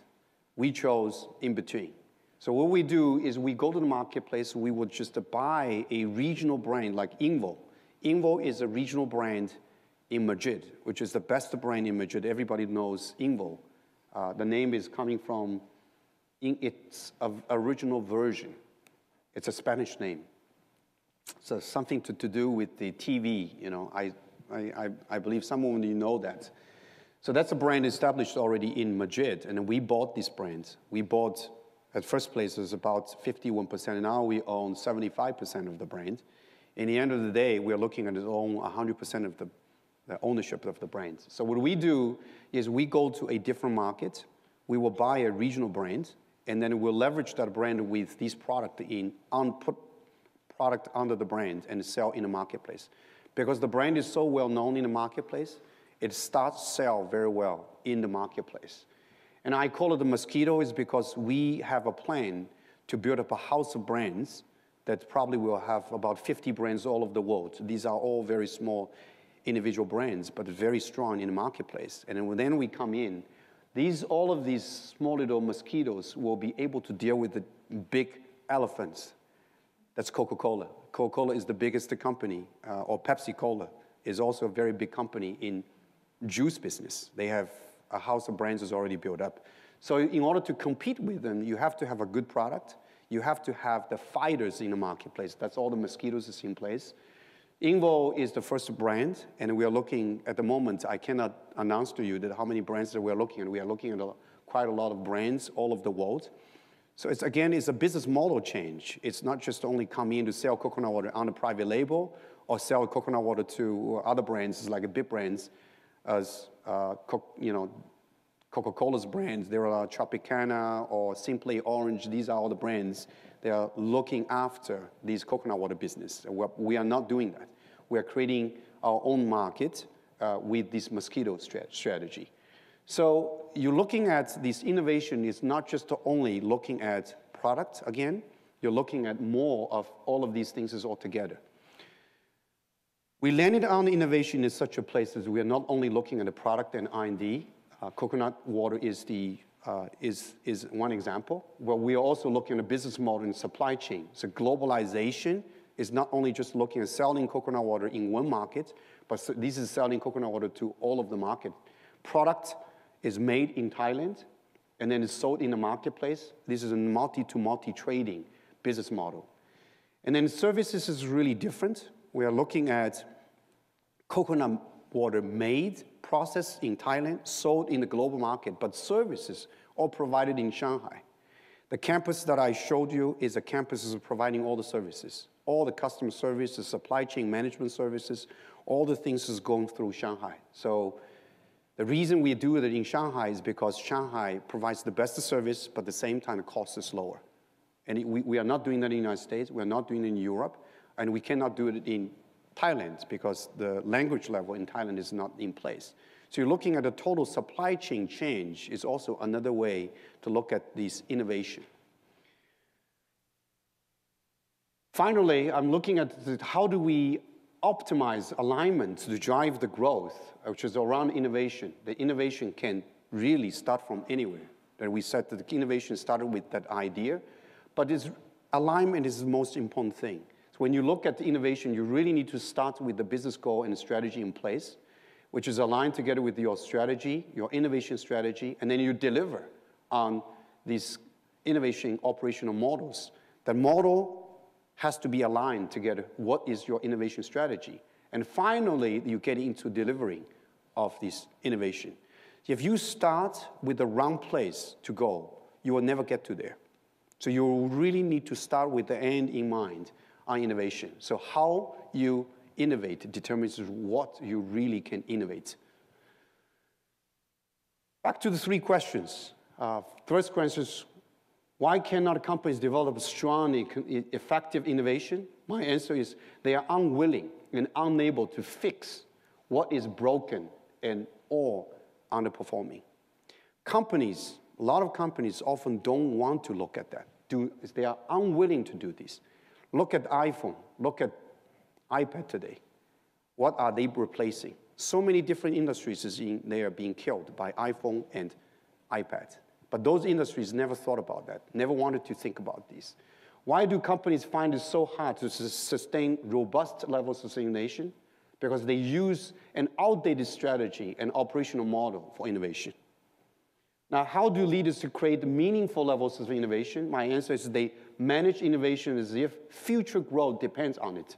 We chose in between. So what we do is we go to the marketplace, we would just buy a regional brand like Invo. Invo is a regional brand in Madrid, which is the best brand in Madrid. Everybody knows Invo. The name is coming from its original version. It's a Spanish name. So something to do with the TV, you know. I believe some of you know that. So that's a brand established already in Madrid, and we bought this brand. We bought, at first place, it was about 51%, and now we own 75% of the brand. In the end of the day, we're looking at own 100% of the ownership of the brand. So what we do is we go to a different market, we will buy a regional brand, and then we'll leverage that brand with this product put product under the brand and sell in the marketplace. Because the brand is so well known in the marketplace, it starts to sell very well in the marketplace. And I call it the mosquito is because we have a plan to build up a house of brands that probably will have about 50 brands all over the world. These are all very small individual brands, but very strong in the marketplace. And then we come in, all of these small little mosquitoes will be able to deal with the big elephants. That's Coca-Cola. Coca-Cola is the biggest company, or Pepsi-Cola is also a very big company in juice business. They have a house of brands that's already built up. So in order to compete with them, you have to have a good product. You have to have the fighters in the marketplace. That's all the mosquitoes is in place. Invo is the first brand, and we are looking, at the moment, I cannot announce to you that how many brands that we are looking at. We are looking at quite a lot of brands all over the world. So it's a business model change. It's not just only coming in to sell coconut water on a private label or sell coconut water to other brands, like big brands, as Coca-Cola's brands. There are Tropicana or Simply Orange. These are all the brands. They are looking after these coconut water business. We are not doing that. We are creating our own market with this mosquito strategy. So you're looking at this innovation is not just only looking at product again, you're looking at more of all of these things all together. We landed on innovation in such a place as we are not only looking at the product and R&D. Coconut water is one example, but we are also looking at a business model and supply chain. So globalization is not only just looking at selling coconut water in one market, but this is selling coconut water to all of the market. Product is made in Thailand, and then it's sold in the marketplace. This is a multi-to-multi trading business model. And then services is really different. We are looking at coconut water made, processed in Thailand, sold in the global market, but services all provided in Shanghai. The campus that I showed you is a campus that is providing all the services, all the customer service, the supply chain management services, all the things is going through Shanghai. So the reason we do it in Shanghai is because Shanghai provides the best service, but at the same time, the cost is lower. And we are not doing that in the United States. We are not doing it in Europe. And we cannot do it in Thailand, because the language level in Thailand is not in place. So you're looking at a total supply chain change is also another way to look at this innovation. Finally, I'm looking at how do we optimize alignment to drive the growth, which is around innovation. The innovation can really start from anywhere. That we said that the innovation started with that idea, but alignment is the most important thing. So when you look at the innovation, you really need to start with the business goal and strategy in place, which is aligned together with your strategy, your innovation strategy, and then you deliver on these innovation operational models. That model has to be aligned together. What is your innovation strategy? And finally, you get into delivering of this innovation. If you start with the wrong place to go, you will never get to there. So you really need to start with the end in mind on innovation. So how you innovate determines what you really can innovate. Back to the three questions. First question is, why cannot companies develop strong, effective innovation? My answer is they are unwilling and unable to fix what is broken and or underperforming. Companies, a lot of companies often don't want to look at that. They are unwilling to do this. Look at iPhone, look at iPad today. What are they replacing? So many different industries they are being killed by iPhone and iPad. But those industries never thought about that, never wanted to think about this. Why do companies find it so hard to sustain robust levels of sustainability? Because they use an outdated strategy and operational model for innovation. Now, how do leaders create meaningful levels of innovation? My answer is they manage innovation as if future growth depends on it,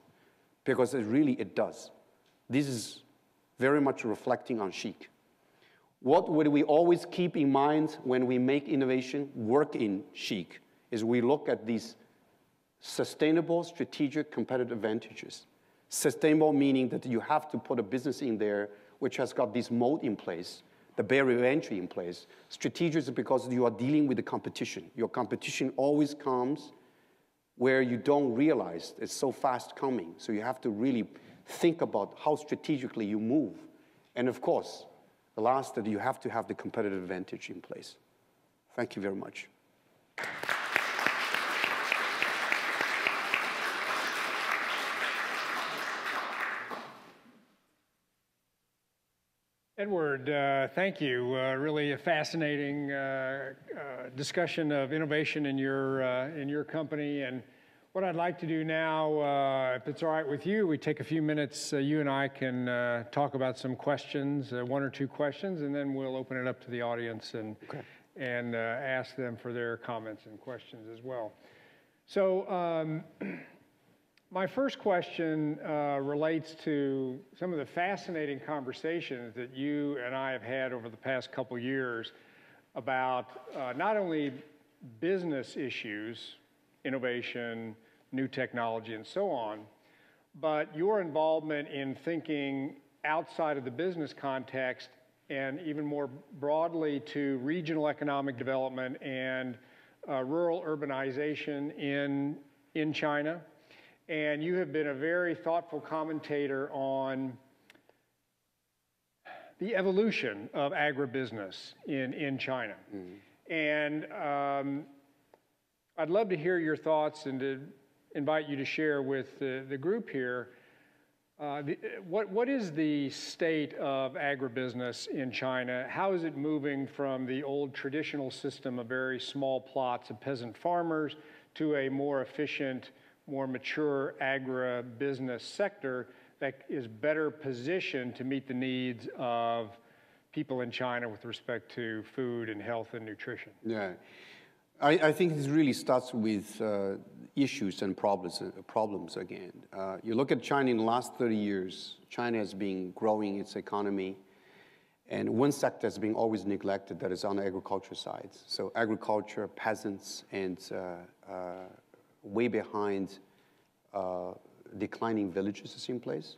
because it does. This is very much reflecting on Chic. What would we always keep in mind when we make innovation work in Chic is we look at these sustainable, strategic, competitive advantages. Sustainable meaning that you have to put a business in there which has got this moat in place, the barrier of entry in place. Strategic is because you are dealing with the competition. Your competition always comes where you don't realize it's so fast coming. So you have to really think about how strategically you move. And of course, the last, that you have to have the competitive advantage in place. Thank you very much. Edward, thank you. Really a fascinating discussion of innovation in your company. And what I'd like to do now, if it's all right with you, we take a few minutes, you and I can talk about some questions, one or two questions, and then we'll open it up to the audience and, and ask them for their comments and questions as well. So my first question relates to some of the fascinating conversations that you and I have had over the past couple years about not only business issues, innovation, new technology, and so on, but your involvement in thinking outside of the business context and even more broadly to regional economic development and rural urbanization in China. And you have been a very thoughtful commentator on the evolution of agribusiness in China. Mm-hmm. And I'd love to hear your thoughts and to invite you to share with the group here. What is the state of agribusiness in China? How is it moving from the old traditional system of very small plots of peasant farmers to a more efficient, more mature agribusiness sector that is better positioned to meet the needs of people in China with respect to food and health and nutrition? Yeah. I think this really starts with issues and problems again. You look at China in the last 30 years, China has been growing its economy, and one sector has been always neglected, that is on the agriculture side. So agriculture, peasants, and way behind declining villages is in place.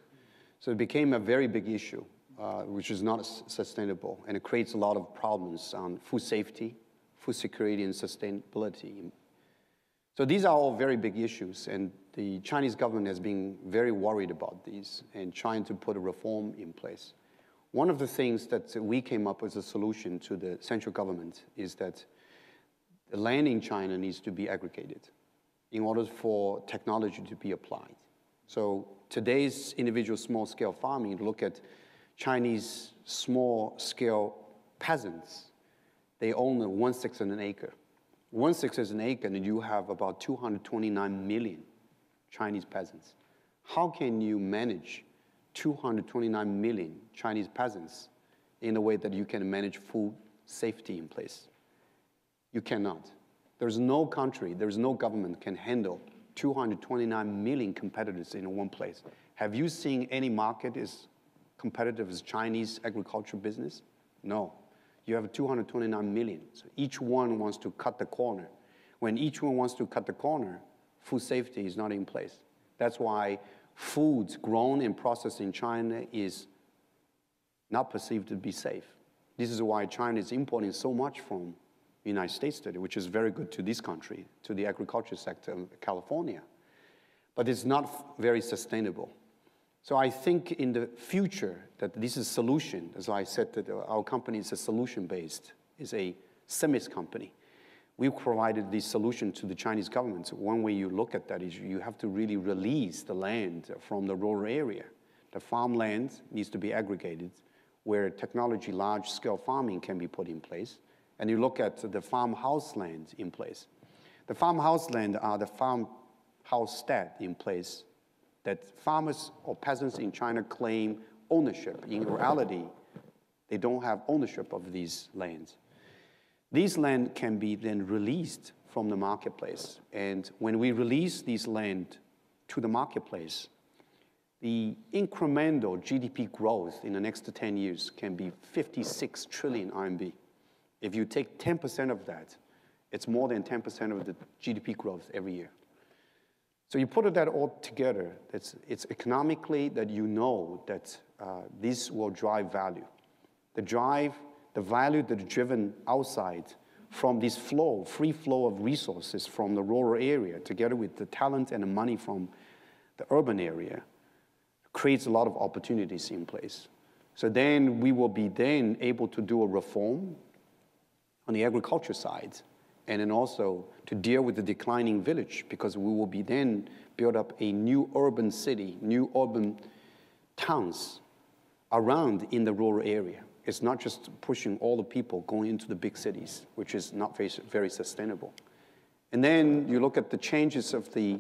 So it became a very big issue, which is not sustainable, and it creates a lot of problems on food safety, food security, and sustainability. So these are all very big issues, and the Chinese government has been very worried about these and trying to put a reform in place. One of the things that we came up as a solution to the central government is that the land in China needs to be aggregated in order for technology to be applied. So today's individual small-scale farming, look at Chinese small-scale peasants. They own 1/6 of an acre. 1/6 of an acre, and you have about 229 million Chinese peasants. How can you manage 229 million Chinese peasants in a way that you can manage food safety in place? You cannot. There's no country, there's no government can handle 229 million competitors in one place. Have you seen any market as competitive as Chinese agriculture business? No. You have 229 million. So each one wants to cut the corner. When each one wants to cut the corner, food safety is not in place. That's why food grown and processed in China is not perceived to be safe. This is why China is importing so much from the United States today, which is very good to this country, to the agriculture sector of California. But it's not very sustainable. So I think in the future that this is a solution, as I said, that our company is a solution-based, is a SEMIS company. We provided this solution to the Chinese government. So one way you look at that is you have to really release the land from the rural area. The farmland needs to be aggregated where technology, large-scale farming can be put in place. And you look at the farmhouse land in place. The farmhouse land are the farmhouse stat in place that farmers or peasants in China claim ownership. In reality, they don't have ownership of these lands. These land can be then released from the marketplace. And when we release these land to the marketplace, the incremental GDP growth in the next 10 years can be 56 trillion RMB. If you take 10% of that, it's more than 10% of the GDP growth every year. So you put that all together, it's economically that you know that this will drive value. The value that is driven outside from this flow, free flow of resources from the rural area, together with the talent and the money from the urban area, creates a lot of opportunities in place. So then we will be then able to do a reform on the agriculture side, and then also to deal with the declining village, because we will be then build up a new urban city, new urban towns around in the rural area. It's not just pushing all the people going into the big cities, which is not very sustainable. And then you look at the changes of the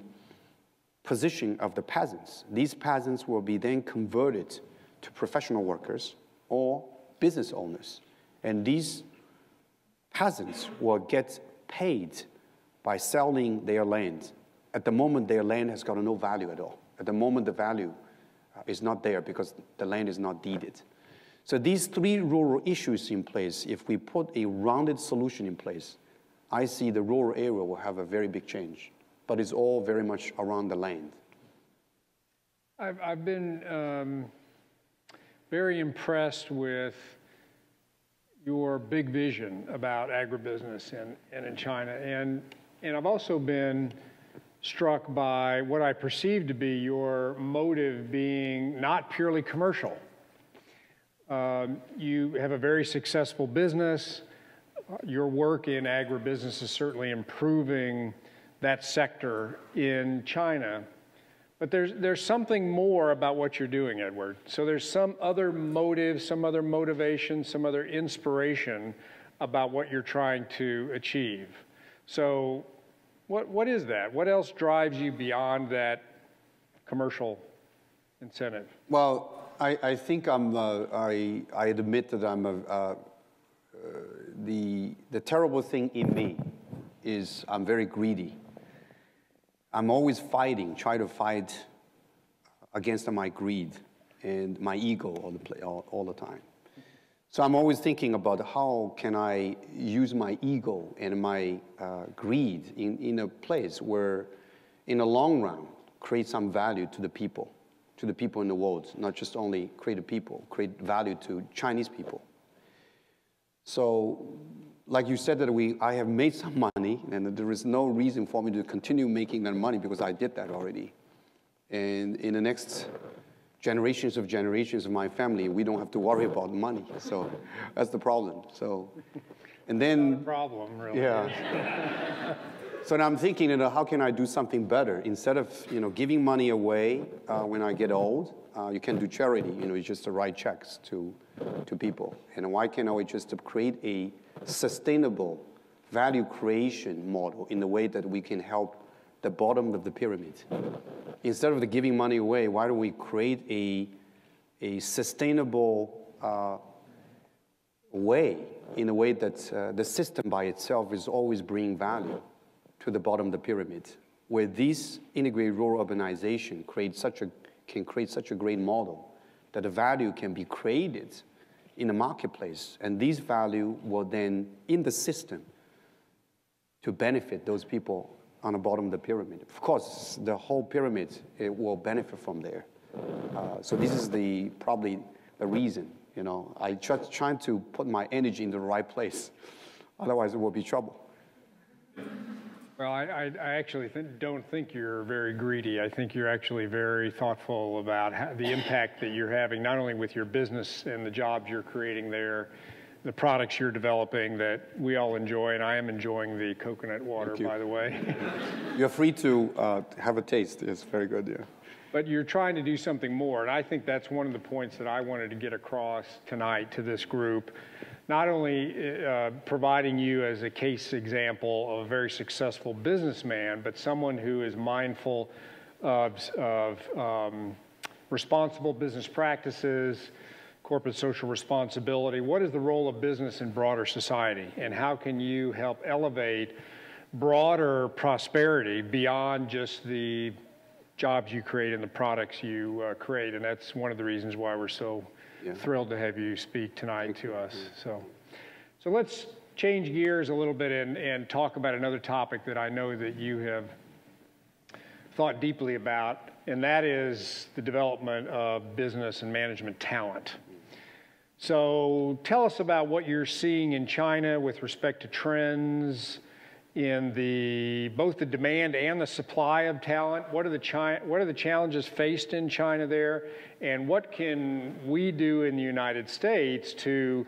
position of the peasants. These peasants will be then converted to professional workers or business owners. And these peasants will get paid by selling their land. At the moment, their land has got no value at all. At the moment, the value is not there because the land is not deeded. So these three rural issues in place, if we put a rounded solution in place, I see the rural area will have a very big change. But it's all very much around the land. I've been very impressed with your big vision about agribusiness and in China. And I've also been struck by what I perceive to be your motive being not purely commercial. You have a very successful business. Your work in agribusiness is certainly improving that sector in China. But there's something more about what you're doing, Edward. So there's some other motive, some other motivation, some other inspiration about what you're trying to achieve. So what is that? What else drives you beyond that commercial incentive? Well, I think I admit that the terrible thing in me is I'm very greedy. I'm always fighting, try to fight against my greed and my ego all the time. So I'm always thinking about how can I use my ego and my greed in a place where, in the long run, create some value to the people in the world, not just only create value to Chinese people. So like you said, that I have made some money, and there is no reason for me to continue making that money because I did that already. And in the next generations of my family, we don't have to worry about money. So that's the problem. So, and then not a problem, really. Yeah. So now I'm thinking, how can I do something better? Instead of, giving money away when I get old, you can do charity. You just to write checks to people. And why can't I just create a sustainable value creation model in the way that we can help the bottom of the pyramid? Instead of giving money away, why don't we create a sustainable way, in a way that the system by itself is always bringing value to the bottom of the pyramid, where this integrated rural urbanization can create such a great model that the value can be created in the marketplace, and this value will then, in the system, to benefit those people on the bottom of the pyramid. Of course, the whole pyramid, it will benefit from there. So this is probably the reason, I just trying to put my energy in the right place. Otherwise, it will be trouble. Well, I actually don't think you're very greedy. I think you're actually very thoughtful about the impact that you're having, not only with your business and the jobs you're creating there, the products you're developing that we all enjoy, and I am enjoying the coconut water, by the way. You're free to have a taste. It's very good, yeah. But you're trying to do something more, and I think that's one of the points that I wanted to get across tonight to this group. Not only providing you as a case example of a very successful businessman, but someone who is mindful of responsible business practices, corporate social responsibility. What is the role of business in broader society, and how can you help elevate broader prosperity beyond just the jobs you create and the products you create? And that's one of the reasons why we're so thrilled to have you speak tonight to us. So let's change gears a little bit and talk about another topic that I know that you have thought deeply about, and that is the development of business and management talent. So tell us about what you're seeing in China with respect to trends in both the demand and the supply of talent. What are the challenges faced in China there, and what can we do in the United States to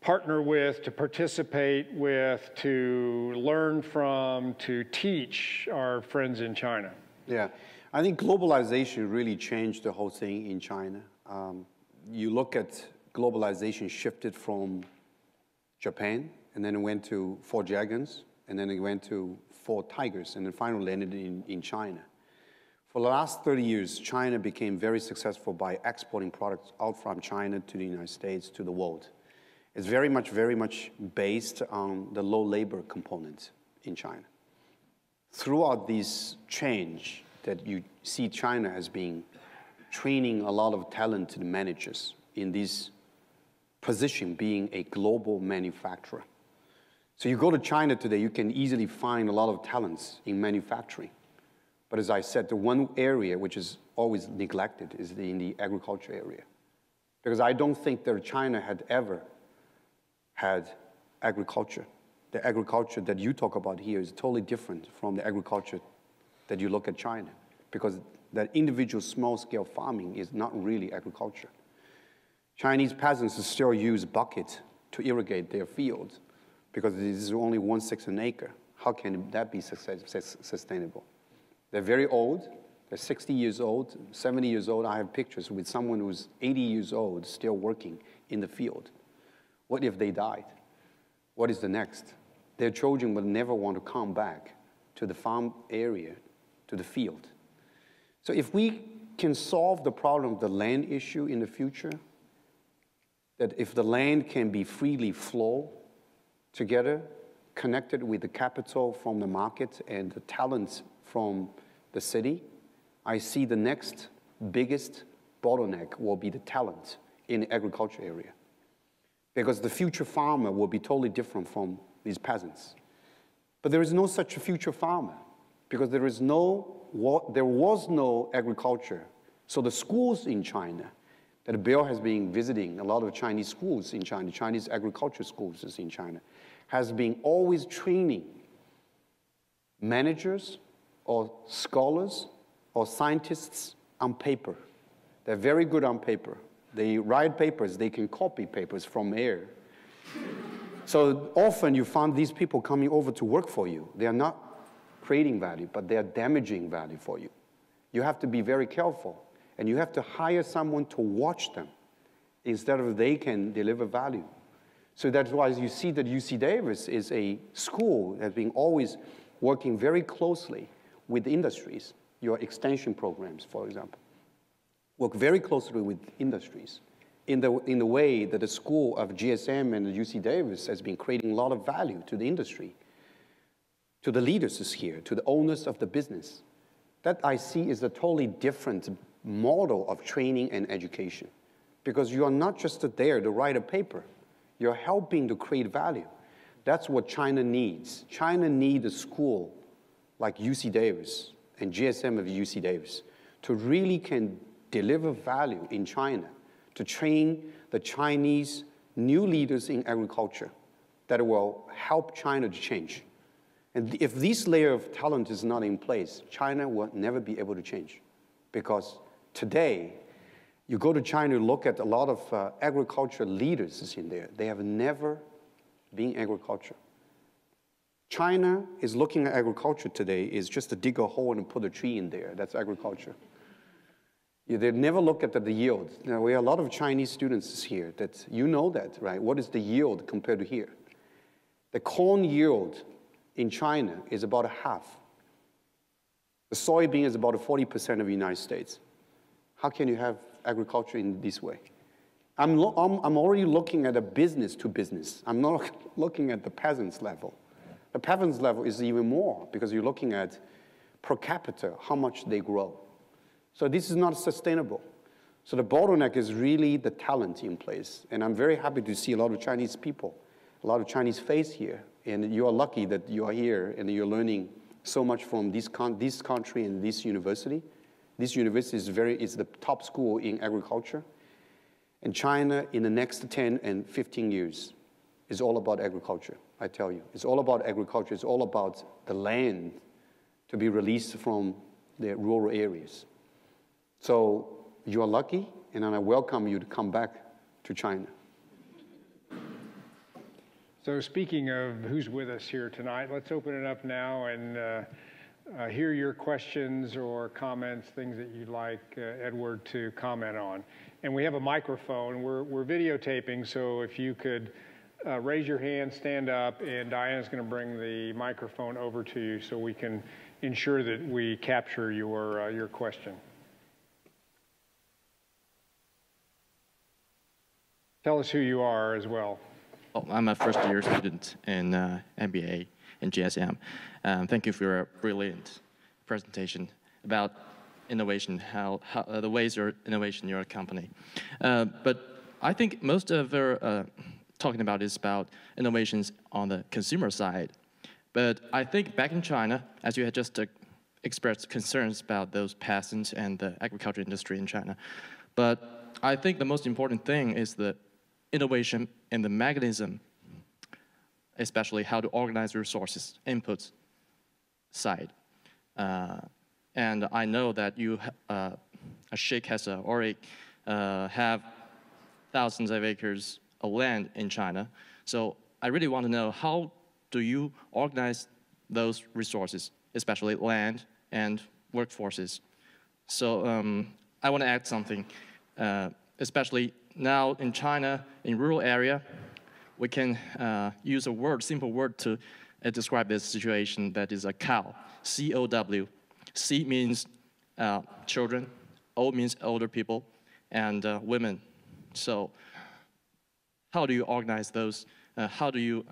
partner with, to participate with, to learn from, to teach our friends in China? Yeah, I think globalization really changed the whole thing in China. You look at globalization shifted from Japan, and then it went to 4 dragons, and then it went to 4 tigers, and then finally landed in China. For the last 30 years, China became very successful by exporting products out from China to the United States, to the world. It's very much based on the low labor component in China. Throughout this change that you see, China has been training a lot of talented managers in this position, being a global manufacturer. So you go to China today, you can easily find a lot of talents in manufacturing. But as I said, the one area which is always neglected is in the agriculture area. Because I don't think that China had ever had agriculture. The agriculture that you talk about here is totally different from the agriculture that you look at China, because that individual small-scale farming is not really agriculture. Chinese peasants still use bucket to irrigate their fields, because it is only 1/6 an acre. How can that be sustainable? They're very old. They're 60 years old, 70 years old. I have pictures with someone who's 80 years old still working in the field. What if they died? What is the next? Their children will never want to come back to the farm area, to the field. So if we can solve the problem of the land issue in the future, that if the land can be freely flow together, connected with the capital from the market and the talents from the city, I see the next biggest bottleneck will be the talent in the agriculture area. Because the future farmer will be totally different from these peasants. But there is no such a future farmer, because there was no agriculture. So the schools in China, that Bill has been visiting a lot of Chinese schools in China, Chinese agriculture schools in China, has been always training managers or scholars or scientists on paper. They're very good on paper. They write papers, they can copy papers from air. So often you find these people coming over to work for you. They are not creating value, but they are damaging value for you. You have to be very careful, and you have to hire someone to watch them instead of they can deliver value. So that's why you see that UC Davis is a school that has been always working very closely with industries, your extension programs, for example. Work very closely with industries in the way that the school of GSM and the UC Davis has been creating a lot of value to the industry, to the leaders here, to the owners of the business. That I see is a totally different model of training and education, because you are not just there to write a paper. You're helping to create value. That's what China needs. China needs a school like UC Davis and GSM of UC Davis to really can deliver value in China, to train the Chinese new leaders in agriculture that will help China to change. And if this layer of talent is not in place, China will never be able to change. Because today, you go to China, look at a lot of agriculture leaders in there. They have never been agriculture. China is looking at agriculture today is just to dig a hole and put a tree in there. That's agriculture. They never look at the yield. Now, we have a lot of Chinese students here that you know that, right? What is the yield compared to here? The corn yield in China is about half. The soybean is about 40% of the United States. How can you have agriculture in this way? I'm already looking at a business to business. I'm not looking at the peasants level. The peasants level is even more because you're looking at per capita, how much they grow. So this is not sustainable. So the bottleneck is really the talent in place. And I'm very happy to see a lot of Chinese people, a lot of Chinese face here. And you are lucky that you are here and you're learning so much from this country and this university. This university is the top school in agriculture. And China, in the next 10 and 15 years, is all about agriculture, I tell you. It's all about agriculture. It's all about the land to be released from the rural areas. So you are lucky, and I welcome you to come back to China. So speaking of who's with us here tonight, let's open it up now and hear your questions or comments, things that you'd like Edward to comment on. And we have a microphone. We're videotaping, so if you could raise your hand, stand up, and Diana's going to bring the microphone over to you so we can ensure that we capture your question. Tell us who you are as well. Oh, I'm a first-year student in MBA in GSM. Thank you for your brilliant presentation about innovation, how the ways your innovation in your company. But I think most of our talking about is about innovations on the consumer side. But I think back in China, as you had just expressed concerns about those peasants and the agriculture industry in China. But I think the most important thing is the innovation in the mechanism, especially how to organize resources, inputs side. And I know that you, Chic has already have thousands of acres of land in China. So I really want to know, how do you organize those resources, especially land and workforces? So I want to add something, especially now in China, in rural area, we can use a word, simple word to describe this situation, that is a cow, C-O-W. C means children, O means older people, and women. So how do you organize those? How do you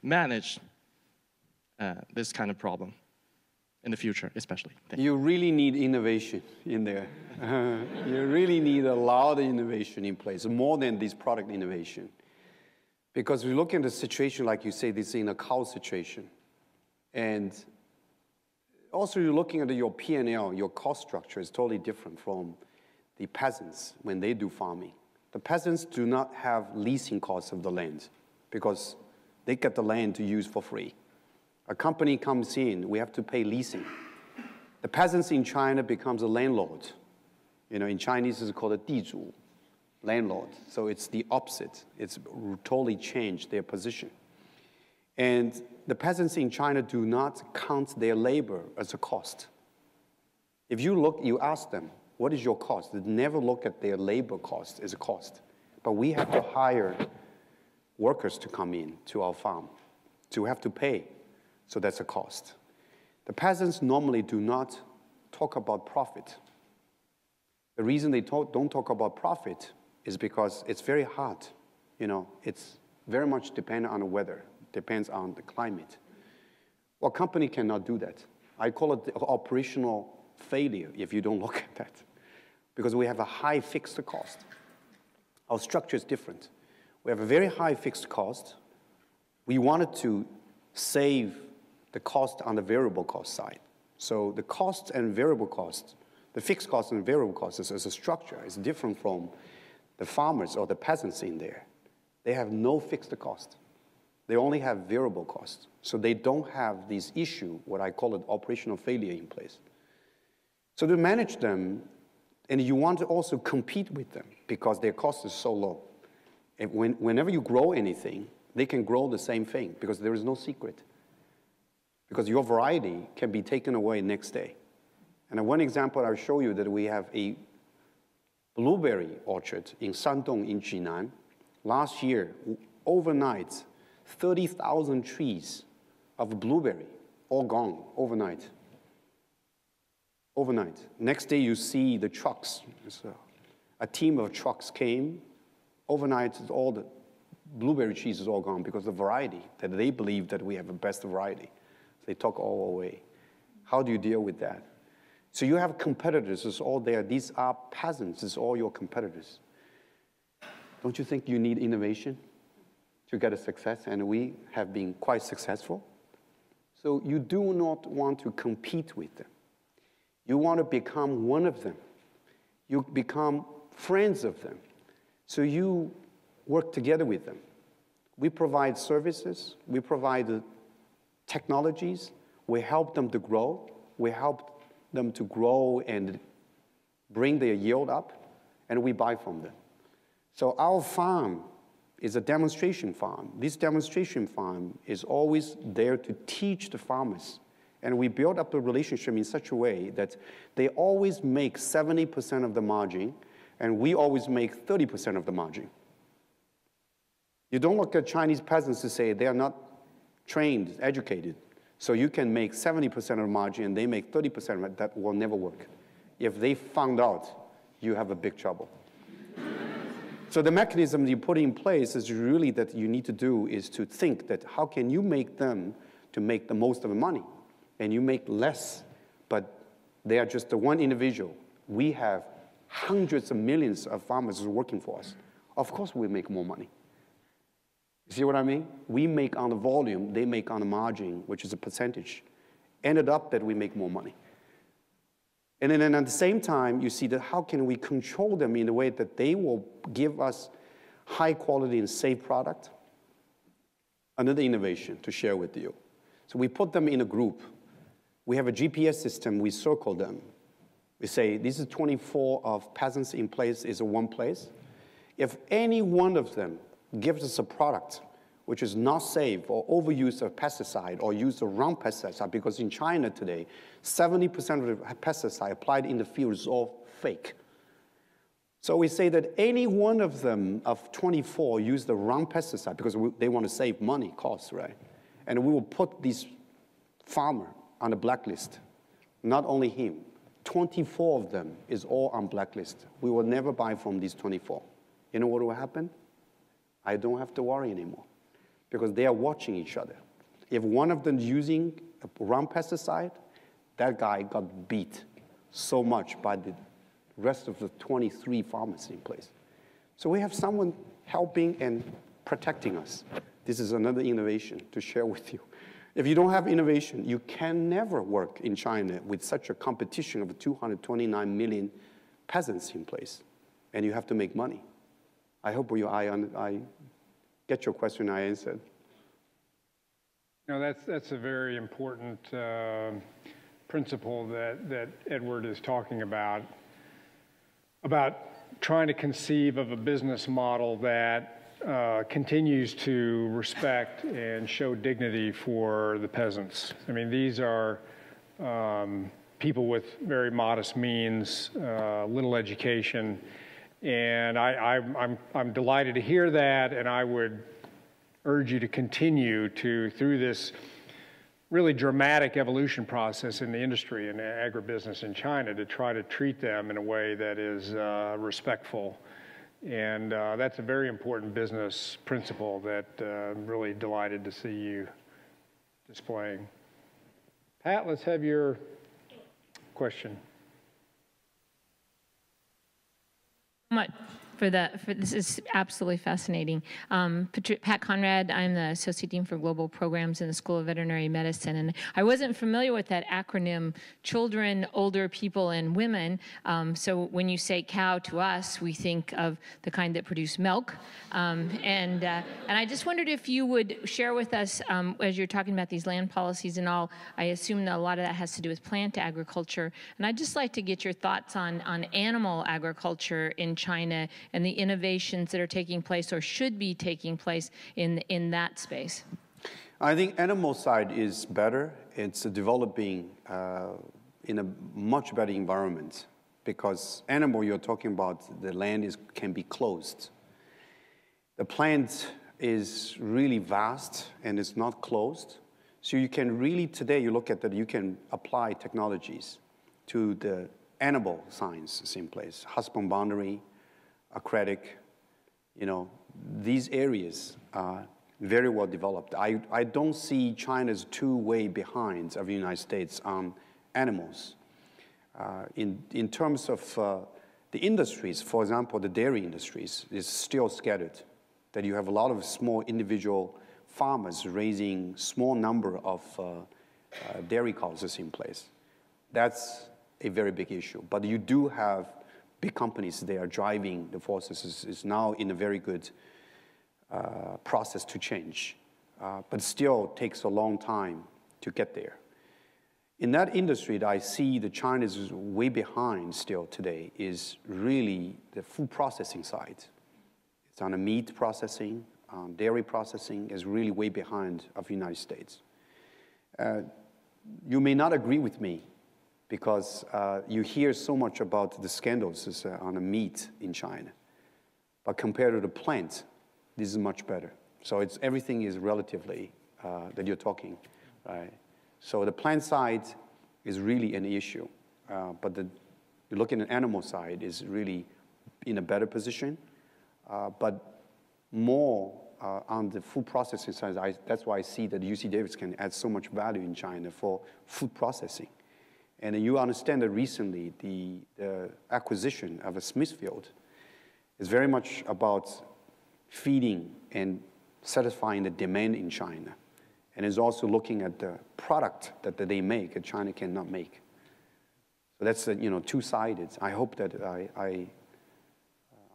manage this kind of problem in the future, especially? You really need innovation in there. You really need a lot of innovation in place, more than this product innovation. Because we look at the situation, like you say, this is in a cow situation. And also you're looking at your P&L, your cost structure is totally different from the peasants when they do farming. The peasants do not have leasing costs of the land because they get the land to use for free. A company comes in, we have to pay leasing. The peasants in China becomes a landlord. You know, in Chinese it's called a 地主, landlord. So it's the opposite. It's totally changed their position. And the peasants in China do not count their labor as a cost. If you look, you ask them, what is your cost? They never look at their labor cost as a cost. But we have to hire workers to come in to our farm, to have to pay. So that's a cost. The peasants normally do not talk about profit. The reason they don't talk about profit is because it's very hard. You know, it's very much dependent on the weather, depends on the climate. Well, company cannot do that. I call it the operational failure if you don't look at that, because we have a high fixed cost. Our structure is different. We have a very high fixed cost. We wanted to save the cost on the variable cost side. So the cost and variable cost, the fixed cost and variable cost as a structure is different from the farmers or the peasants in there. They have no fixed cost. They only have variable cost. So they don't have this issue, what I call it operational failure in place. So to manage them, and you want to also compete with them because their cost is so low. And whenever you grow anything, they can grow the same thing because there is no secret. Because your variety can be taken away next day. And one example I'll show you that we have a blueberry orchard in Shandong in Jinan. Last year, overnight, 30,000 trees of blueberry, all gone overnight. Overnight. Next day, you see the trucks. A team of trucks came. Overnight, all the blueberry trees is all gone because the variety that they believe that we have the best variety. They took all away. How do you deal with that? So you have competitors, it's all there. These are peasants, it's all your competitors. Don't you think you need innovation to get a success? And we have been quite successful. So you do not want to compete with them. You want to become one of them. You become friends of them. So you work together with them. We provide services, we provide technologies, we help them to grow, we help them to grow and bring their yield up, and we buy from them. So our farm is a demonstration farm. This demonstration farm is always there to teach the farmers, and we build up the relationship in such a way that they always make 70% of the margin, and we always make 30% of the margin. You don't look at Chinese peasants to say they are not trained, educated, so you can make 70% of the margin and they make 30% of it. That will never work. If they found out, you have a big trouble. So the mechanism you put in place is really that you need to do is to think that how can you make them to make the most of the money? And you make less, but they are just the one individual. We have hundreds of millions of farmers working for us. Of course we make more money. You see what I mean? We make on the volume, they make on the margin, which is a percentage. Ended up that we make more money. And then at the same time, you see that how can we control them in a way that they will give us high quality and safe product? Another innovation to share with you. So we put them in a group. We have a GPS system, we circle them. We say, this is 24 of peasants in place is one place. If any one of them gives us a product which is not safe or overuse of pesticide or use the wrong pesticide, because in China today, 70% of the pesticide applied in the field is all fake. So we say that any one of them of 24 use the wrong pesticide because they want to save money, costs, right? And we will put this farmer on the blacklist. Not only him, 24 of them is all on blacklist. We will never buy from these 24. You know what will happen? I don't have to worry anymore because they are watching each other. If one of them is using a wrong pesticide, that guy got beat so much by the rest of the 23 farmers in place. So we have someone helping and protecting us. This is another innovation to share with you. If you don't have innovation, you can never work in China with such a competition of 229 million peasants in place, and you have to make money. I hope I get your question, I answered. No, that's a very important principle that Edward is talking about trying to conceive of a business model that continues to respect and show dignity for the peasants. I mean, these are people with very modest means, little education, and I'm delighted to hear that, and I would urge you to continue through this really dramatic evolution process in the industry and agribusiness in China to try to treat them in a way that is respectful. And that's a very important business principle that I'm really delighted to see you displaying. Pat, let's have your question. This is absolutely fascinating. Pat Conrad, I'm the Associate Dean for Global Programs in the School of Veterinary Medicine, and I wasn't familiar with that acronym, children, older people, and women. So when you say cow to us, we think of the kind that produce milk. And I just wondered if you would share with us, as you're talking about these land policies and all, I assume that a lot of that has to do with plant agriculture, and I'd just like to get your thoughts on animal agriculture in China and the innovations that are taking place or should be taking place in that space. I think animal side is better. It's developing in a much better environment because animal you're talking about, the land can be closed. The plant is really vast and it's not closed. So you can really, today you look at that, you can apply technologies to the animal science in place, husband boundary, aquatic, these areas are very well developed. I don't see China's too way behind of the United States on animals. In terms of the industries, for example, the dairy industries is still scattered, that you have a lot of small individual farmers raising small number of dairy cows in place. That's a very big issue. But you do have big companies, they are driving the forces, is now in a very good process to change. But still takes a long time to get there. In that industry that I see that China is way behind still today is really the food processing side. It's on the meat processing, dairy processing is really way behind of the United States. You may not agree with me, because you hear so much about the scandals on the meat in China. But compared to the plant, this is much better. So everything is relatively that you're talking, right? So the plant side is really an issue. But you look at the animal side is really in a better position. But more on the food processing side, that's why I see that UC Davis can add so much value in China for food processing. And you understand that recently the acquisition of a Smithfield is very much about feeding and satisfying the demand in China. And is also looking at the product that they make that China cannot make. So that's two-sided. I hope that I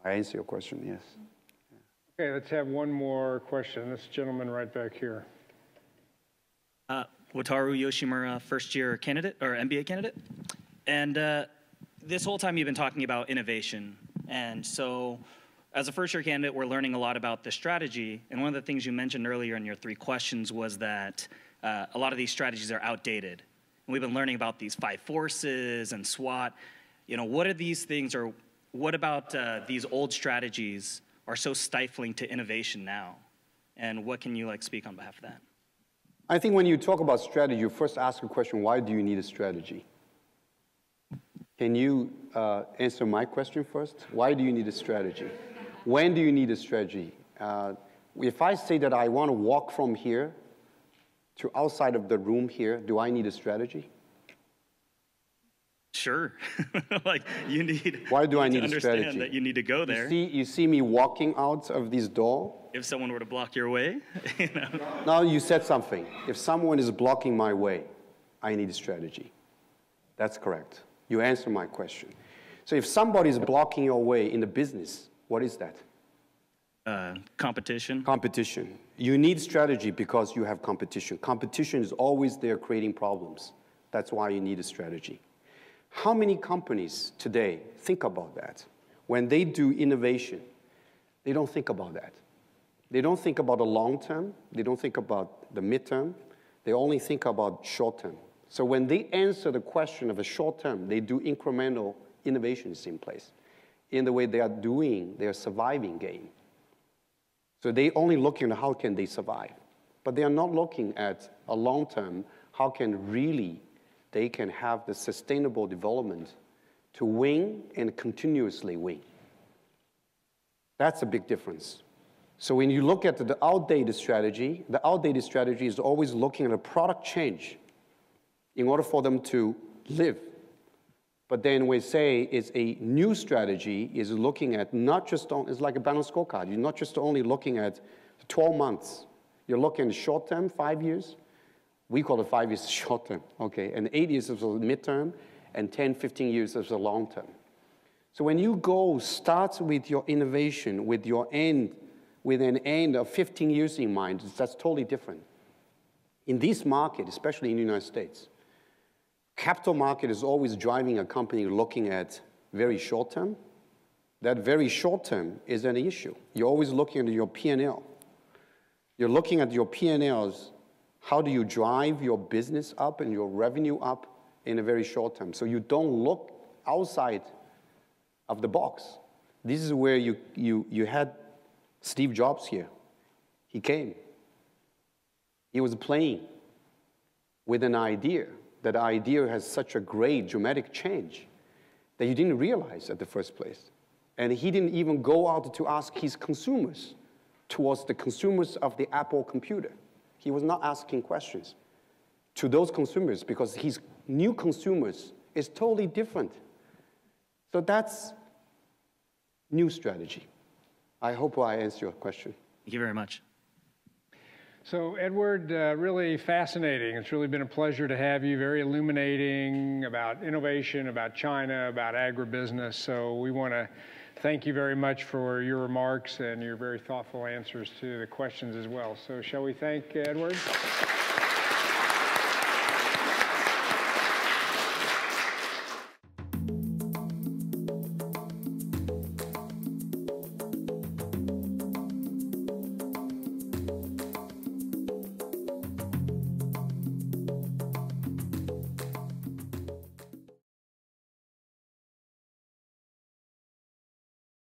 answer your question, yes. Okay, let's have one more question. This gentleman right back here. Wataru Yoshimura, first-year candidate, or MBA candidate. And this whole time you've been talking about innovation. And so as a first-year candidate, we're learning a lot about the strategy. And one of the things you mentioned earlier in your 3 questions was that a lot of these strategies are outdated. And we've been learning about these 5 forces and SWOT. What are these things, or what about these old strategies are so stifling to innovation now? And what can you speak on behalf of that? I think when you talk about strategy, you first ask a question, why do you need a strategy? Can you answer my question first? Why do you need a strategy? When do you need a strategy? If I say that I want to walk from here to outside of the room here, do I need a strategy? Sure. You need. Why do I need a understand strategy? That you need to go there. You see me walking out of this door. If someone were to block your way, Now you said something. If someone is blocking my way, I need a strategy. That's correct. You answer my question. So if somebody is blocking your way in the business, what is that? Competition. Competition. You need strategy because you have competition. Competition is always there creating problems. That's why you need a strategy. How many companies today think about that? When they do innovation, they don't think about that. They don't think about the long term. They don't think about the midterm. They only think about short term. So when they answer the question of a short term, they do incremental innovations in place. In the way they are doing their surviving game. So they only looking at how can they survive. But they are not looking at a long term, how can really they can have the sustainable development to win and continuously win. That's a big difference. So when you look at the outdated strategy is always looking at a product change in order for them to live. But then we say it's a new strategy is looking at not just on, it's like a balanced scorecard. You're not just only looking at 12 months. You're looking at short term, 5 years. We call it 5 years short term, okay? And 8 years is the midterm, and 10, 15 years is the long term. So when you go start with your innovation, with your end, with an end of 15 years in mind, that's totally different. In this market, especially in the United States, capital market is always driving a company looking at very short term. That very short term is an issue. You're always looking at your P&L. You're looking at your P&Ls. How do you drive your business up and your revenue up in a very short term? So you don't look outside of the box. This is where you had Steve Jobs here. He came. He was playing with an idea. That idea has such a great dramatic change that you didn't realize at the first place. And he didn't even go out to ask his consumers towards the consumers of the Apple computer. He was not asking questions to those consumers because his new consumers is totally different. So that's new strategy. I hope I answered your question. Thank you very much. So Edward, really fascinating. It's really been a pleasure to have you. Very illuminating about innovation, about China, about agribusiness. So we want to thank you very much for your remarks and your very thoughtful answers to the questions as well. So shall we thank Edward?